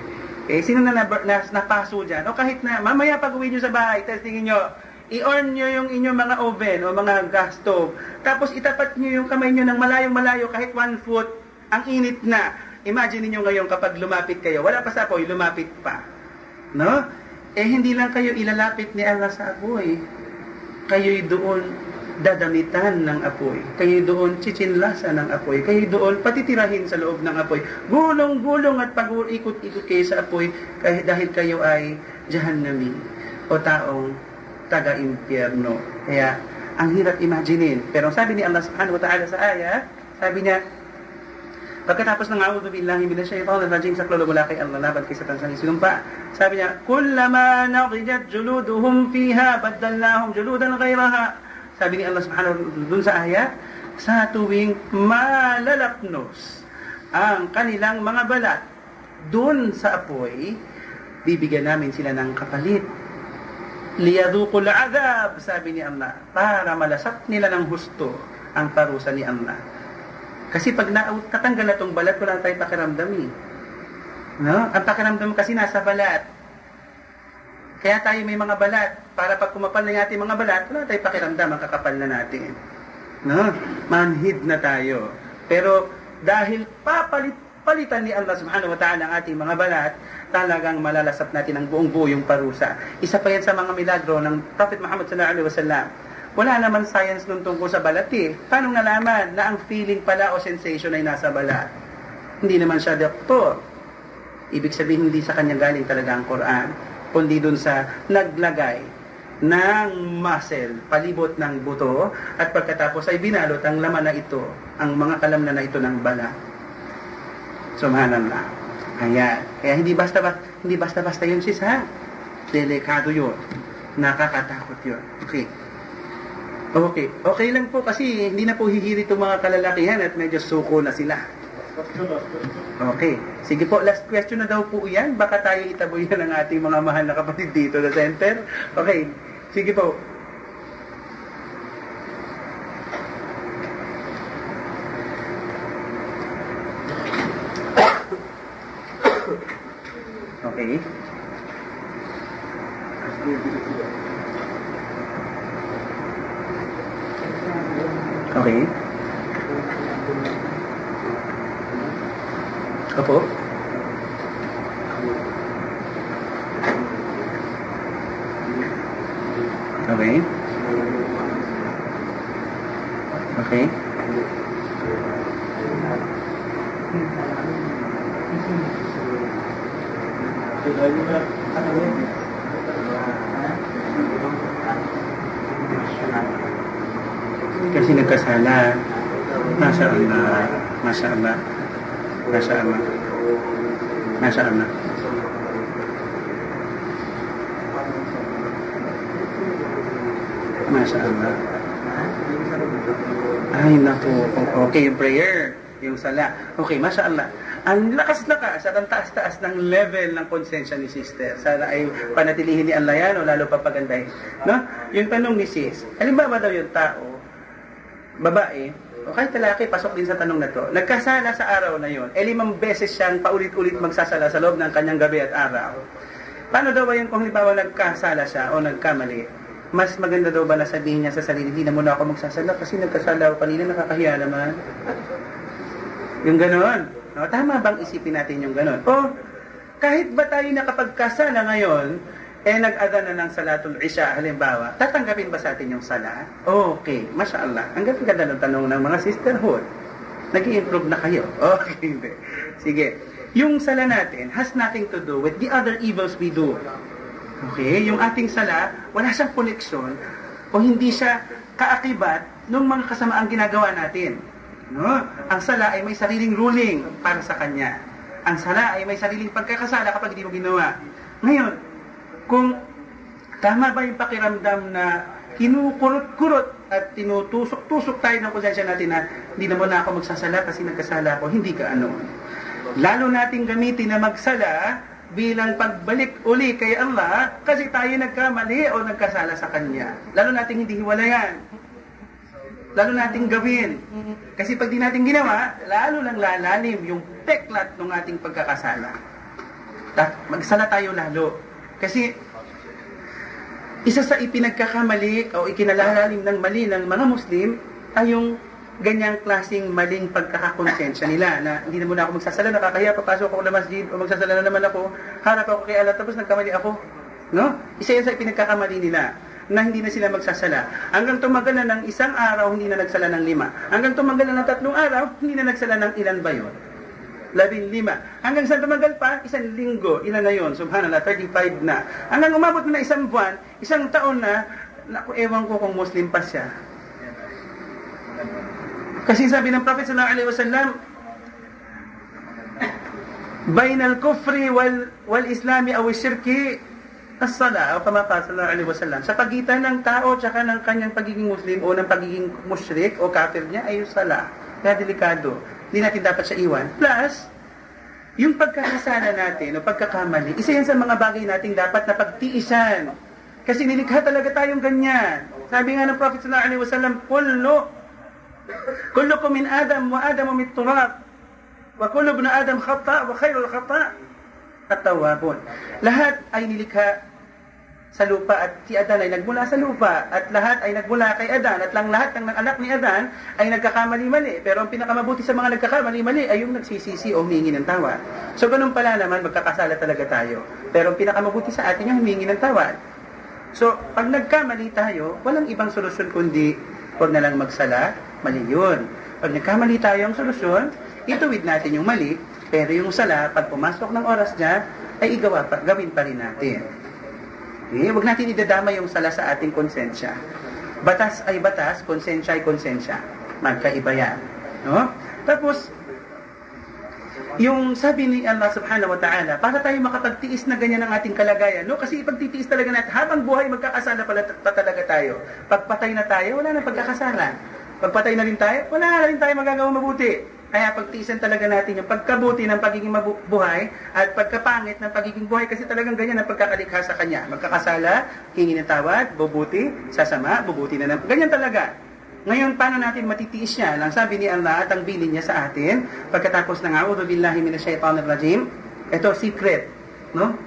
sino na napaso dyan? O kahit na, mamaya pag uwi nyo sa bahay, testingin nyo, i-on nyo yung inyong mga oven o mga gas stove. Tapos itapat nyo yung kamay nyo ng malayong-malayo kahit 1 foot. Ang init na. Imagine niyo ngayon kapag lumapit kayo. Wala pa sa apoy, lumapit pa. Hindi lang kayo ilalapit ni Allah sa apoy. Kayo'y doon dadamitan ng apoy. Kayo'y doon tsitsinlasan ng apoy. Kayo'y doon patitirahin sa loob ng apoy. Gulong-gulong at pag-ikot-ikot kayo sa apoy dahil kayo ay jahannami o taong taga-impyerno. Kaya, ang hirap imaginein. Pero sabi ni Allah subhanahu wa ta'ala sa ayat, sabi niya, pagkatapos ng a'udhu billahi minash shaitanir rajim, saklolo mula kay Allah, laban kay Satan sa sinumpa, sabi niya, kullama naqijat juluduhum fiha, baddalnahum juludan ghayraha. Sabi ni Allah subhanahu wa ta'ala dun sa ayat, sa tuwing malalapnos ang kanilang mga balat dun sa apoy, bibigyan namin sila ng kapalit. Liyadhuqul adhab, sabi ni Allah, para malasap nila ng husto ang parusa ni Allah. Kasi pag natanggal na itong balat, wala tayong pakiramdam Ang pakiramdam kasi nasa balat. Kaya tayo may mga balat. Para pag kumapal na yung ating mga balat, wala tayong pakiramdam, ang kakapal na natin. No? Manhid na tayo. Pero dahil palitan ni Allah subhanahu wa ta'ala ang ating mga balat, talagang malalasap natin ang buong buo yung parusa. Isa pa yan sa mga milagro ng Prophet Muhammad sallallahu alaihi wasallam. Wala naman science nun tungkol sa balat eh. Paano nalaman na ang feeling pala o sensation ay nasa balat? Hindi naman siya doktor. Ibig sabihin, hindi sa kanya galing talaga ang Quran, kundi dun sa naglagay ng muscle, palibot ng buto, at pagkatapos ay binalot ang laman na ito, ang mga kalamnan na ito ng balat. Subhanallah. Ayan. Kaya hindi basta-basta yun sis ha. Delikado yun. Nakakatakot yun. Okay lang po kasi hindi na po hihiri itong mga kalalakihan at medyo suko na sila. Okay. Sige po, last question na daw po yan. Baka tayo itaboy yan ng ating mga mahal na kapatid dito sa center. Okay. Sige po. Okay. Okay. Opo. Okay. Okay. Kasi nagkasala. Masya Allah. Masya Allah. Masya Allah. Masya Allah. Masya Allah. Ay, naku. Okay, yung prayer. Yung sala. Okay, Masya Allah. Ang lakas-lakas at ang taas-taas ng level ng konsensya ni sister. Sana ay panatilihin ni Allah yan o lalo papagandahin. No? Yung tanong ni sis, halimbawa daw yung tao, babae, o kahit lalaki, pasok din sa tanong na to, nagkasala sa araw na yon, 5 beses siyang paulit-ulit magsasala sa loob ng kanyang gabi at araw. Paano daw ba yun kung halimbawa nagkasala siya o nagkamali? Mas maganda daw ba na sabihin niya sa sarili, hindi na muna ako magsasala kasi nagkasala ako kanina, nakakahiya naman. Yung ganon. No, tama bang isipin natin yung ganon? O kahit ba tayo nakapagkasala ngayon, nag-adhan na ng salatul isya, halimbawa, tatanggapin ba sa atin yung sala? Okay, Masya Allah. Ang ganda ng tanong ng mga sisterhood. Nag-i-improve na kayo? Okay, hindi. Sige. Yung sala natin has nothing to do with the other evils we do. Okay? Yung ating sala, wala siyang koneksyon o hindi siya kaakibat ng mga kasamaang ginagawa natin. No? Ang sala ay may sariling ruling para sa kanya. Ang sala ay may sariling pagkakasala kapag hindi mo ginawa. Ngayon, kung tama ba yung pakiramdam na kinukurot-kurot at tinutusok-tusok tayo ng konsensya natin na hindi naman na ako magsasala kasi nagkasala ako, hindi ka ano. Lalo nating gamitin na magsala bilang pagbalik uli kay Allah kasi tayo nagkamali o nagkasala sa Kanya. Lalo nating hindi hiwalayan. Lalo nating gawin. Kasi pag di natin ginawa, lalo lang lalalim yung teklat ng ating pagkakasala. Magsala tayo lalo. Kasi isa sa ipinagkakamali o ikinalalalim ng mali ng mga Muslim ay yung ganyang klaseng maling pagkakakonsensya nila na hindi na muna ako magsasala, nakakahiya, papasok ako na masjid o magsasala na naman ako, harap ako kay Allah tapos nagkamali ako. No? Isa yan sa ipinagkakamali nila na hindi na sila magsasala. Hanggang tumagal na ng 1 araw, hindi na nagsala ng 5. Hanggang tumagal na ng 3 araw, hindi na nagsala ng ilan ba yun? 15. Hanggang sa tumagal pa, 1 linggo, ilan na yun? Subhanallah, 35 na. Hanggang umabot na 1 buwan, 1 taon na, naku, ewan ko kung Muslim pa siya. Kasi sabi ng Prophet sallallahu alaihi wasallam, bainal kufri wal islami aw syirki as-sala, o kama qala sallallahu alaihi wasallam, sa pagitan ng tao at ng kanyang pagiging Muslim o ng pagiging musyrik o kafir niya ay yung sala. Kaya delikado. Hindi natin dapat siya iwan. Plus, yung pagkakasala natin o pagkakamali, isa yan sa mga bagay nating dapat na pagtiisan. Kasi nilikha talaga tayong ganyan. Sabi nga ng Prophet sallallahu alaihi wasallam, kullukum min Adam wa Adam min turab wa kullu ibn Adam khata wa khairul khata at-tawwabun. Lahat ay nilikha sa lupa at si Adan ay nagmula sa lupa at lahat ay nagmula kay Adan at lang lahat ng anak ni Adan ay nagkakamali-mali. Pero ang pinakamabuti sa mga nagkakamali-mali ay yung nagsisisi o humingi ng tawad. So ganun pala naman, magkakasala talaga tayo. Pero ang pinakamabuti sa atin yung humingi ng tawad. So pag nagkamali tayo, walang ibang solusyon kundi huwag na lang magsala, mali yun. Pag nagkamali tayo ang solusyon, ituwid natin yung mali, pero yung sala, pag pumasok ng oras niya, ay gawin pa rin natin. Huwag natin idadama yung sala sa ating konsensya. Batas ay batas, konsensya ay konsensya. Magkaiba yan. No? Tapos, yung sabi ni Allah subhanahu wa ta'ala, para tayo makapagtiis na ganyan ang ating kalagayan, no? Kasi ipagtitiis talaga natin, habang buhay magkakasala pa talaga tayo. Pagpatay na tayo, wala na pagkakasala. Pagpatay na rin tayo, wala na rin tayo magagawa mabuti. Kaya pagtiisan talaga natin yung pagkabuti ng pagiging buhay at pagkapangit ng pagiging buhay kasi talagang ganyan ang pagkakalikha sa kanya. Magkakasala, hingi ng tawad, bubuti, sasama, bubuti na naman. Ganyan talaga. Ngayon, paano natin matitiis niya? Ang sabi ni Allah at ang bilin niya sa atin, pagkatapos ng a'udhu billahi minasyaitanir rajim, ito, secret. No?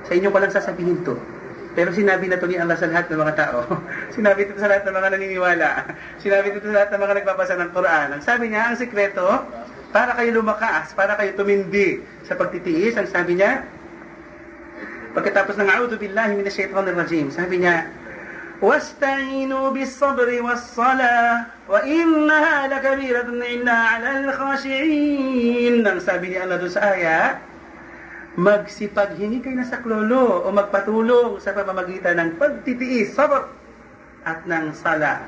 Sa inyo ko lang sasabihin to. Pero sinabi na to ni Allah sa lahat ng mga tao. Sinabi ito sa lahat ng mga naniniwala. Sinabi ito sa lahat ng mga nagbabasa ng Quran. Ang sabi niya, ang sikreto, para kayo lumakas, para kayo tumindi sa pagtitiis, ang sabi niya, pagkatapos ng a'udhu billahi minasyaitanir rajim, sabi niya, وَاسْتَعِينُوا بِالصَّبْرِ وَالصَّلَاةِ وَإِنَّهَا لَكَبِيرَةٌ إِلَّا عَلَى الْخَاشِعِينَ. Ang sabi ni Allah doon sa aya, magsipaghingi kayo na saklolo o magpatulong sa pamamagitan ng pagtitiis, sabr, at ng sala.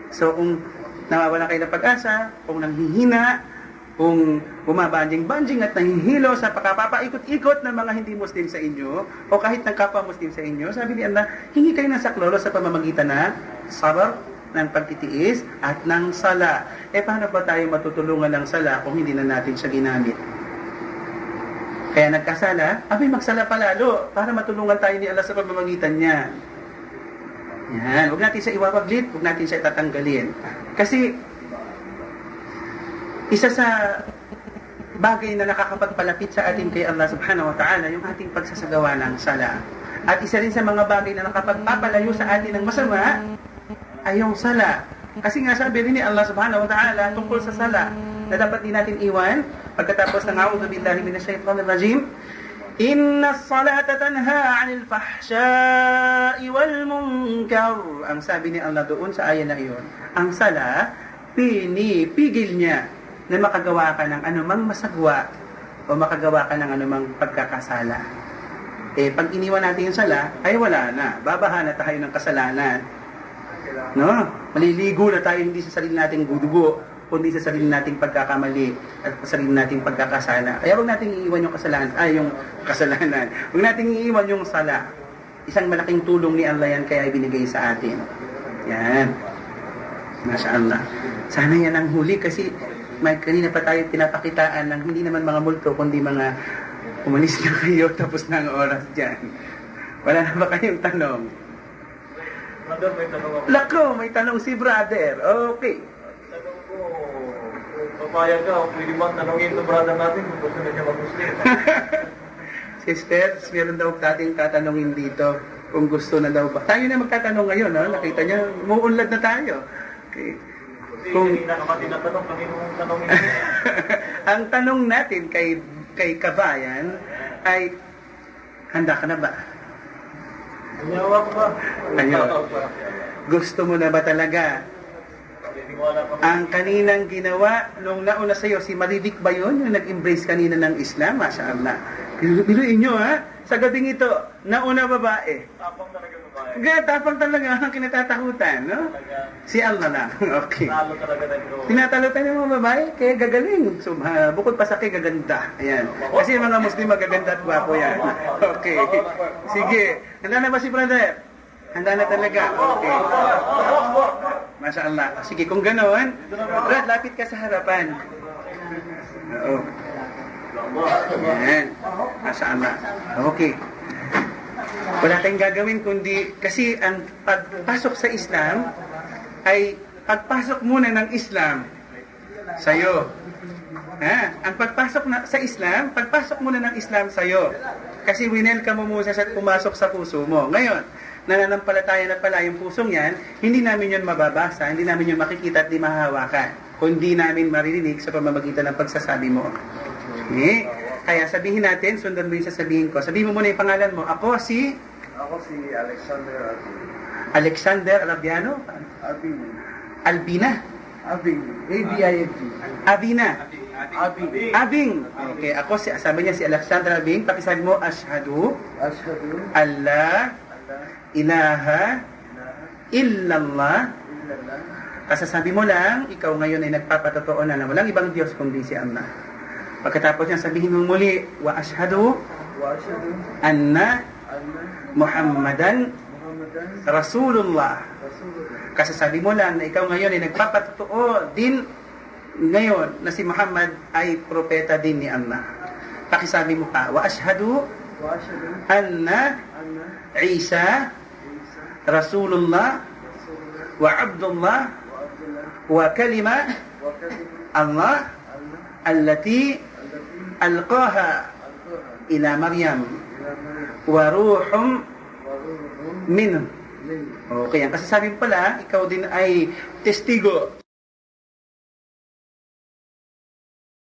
So kung nawawala kayo ng pag-asa, kung nanghihina, kung bumabanjing-banjing at nahihilo sa pagpapaikot-ikot ng mga hindi Muslim sa inyo, o kahit ng kapwa-Muslim sa inyo, sabi ni Allah, hingi kayo ng saklolo sa pamamagitan ng sabr, ng pagtitiis, at ng sala. Paano ba tayo matutulungan ng sala kung hindi na natin siya ginamit? Kaya nagkasala, magsala palalo para matulungan tayo ni Allah sa pamamagitan niya. Yan, huwag natin siya iwawaglit, huwag natin siya itatanggalin. Kasi, isa sa bagay na nakakapagpalapit sa atin kay Allah subhanahu wa ta'ala, yung ating pagsasagawa ng sala. At isa rin sa mga bagay na nakapagpapalayo sa atin ng masama, ay yung sala. Kasi nga sabi rin ni Allah subhanahu wa ta'ala tungkol sa sala, na dapat din natin iwan, pagkatapos ng a'udhu billahi minasyaitanir rajim, inna as-salata tanha 'anil fahsya'i wal munkar. Ang sabi ni Allah doon sa aya na iyon, ang sala, pinipigil niya na makagawa ka ng anumang masagwa o makagawa ka ng anumang pagkakasala. Pag iniwan natin yung sala, ay wala na. Babaha na tayo ng kasalanan. No? Maliligo na tayo hindi sa sarili nating dugo, kundi sa sarili nating pagkakamali at sa sarili nating pagkakasala. Kaya huwag nating iiwan yung kasalanan. Huwag nating iiwan yung sala. Isang malaking tulong ni Allah yan kaya ibinigay sa atin. Yan. Masya Allah. Sana yan ang huli kasi kanina pa tayo pinapakitaan ng hindi naman mga multo, kundi mga umalis na kayo tapos na ang oras dyan. Wala na ba kayong tanong? Brother, may tanong ako. Lako, may tanong si brother. Okay. Tanong ko, papayag ka, pwede ba tanongin ito brother natin kung gusto na siya mag-Muslim? Sisters, meron daw dating tatanungin dito kung gusto na daw ba. Tayo na magtatanong ngayon, no? Nakita niyo, umuunlad na tayo. Okay. Kung hindi na naman tinatanong, kaninong tanongin niya? Ang tanong natin kay Kabayan ay, handa ka na ba? Nanyawa ko ba? Ayun. Gusto mo na ba talaga? Ang kaninang ginawa nung nauna sa'yo, si Marivic ba yun? Yung nag-embrace kanina ng Islam, Masya Allah. Biruin nyo ha, sa gabing ito, nauna babae. Tapang talaga babae. Tapang talaga ang kinatatakutan, no? Si Allah lang. Okay. Talo talaga na ito. Tinatalutan ng mga babae, kaya gagaling. So, bukod pa sa kay gaganda. Ayan. Kasi yung mga Muslim magaganda at gwapo yan. Okay. Sige. Handa na ba si brother? Handa na talaga. Okay. Masya Allah. Sige, kung ganoon, Brad, lapit ka sa harapan. Oo. Ayan. Masya Allah. Okay. Wala tayong gagawin kundi, kasi ang pagpasok sa Islam ay pagpasok muna ng Islam sa'yo. Ang pagpasok sa Islam, pagpasok muna ng Islam sa'yo. Kasi winelcome mo muna sa pumasok sa puso mo. Ngayon, nananampalataya na pala yung pusong yan, hindi namin yun mababasa, hindi namin yun makikita at di mahahawakan. Kundi namin maririnig sa pamamagitan ng pagsasabi mo. Okay? Kaya sabihin natin, sundan mo yung sasabihin ko. Sabihin mo muna yung pangalan mo. Ako si Alexander Abing. Alexander Arabiano? Albina? Abing. A-B-I-N-G. Abina? Abing. Abing. Okay, ako sabi niya si Alexander Abing. Pakisabi mo, Ashhadu Ashhadu Allah ilaha illallah. Kasasabi mo lang, ikaw ngayon ay nagpapatotoo na walang ibang Diyos kundi si Allah. Pagkatapos niya sabihin mo muli, wa ashhadu anna Muhammadan Rasulullah. Kasasabi mo lang na ikaw ngayon ay nagpapatotoo din ngayon na si Muhammad ay propeta din ni Allah. Pakisabi mo pa, wa ashhadu anna Isa Rasulullah wa Abdullah wa kalima Allah allati alqaha ila Maryam wa ruhum minhu. Okay, ang kasasabi mo pala, ikaw din ay testigo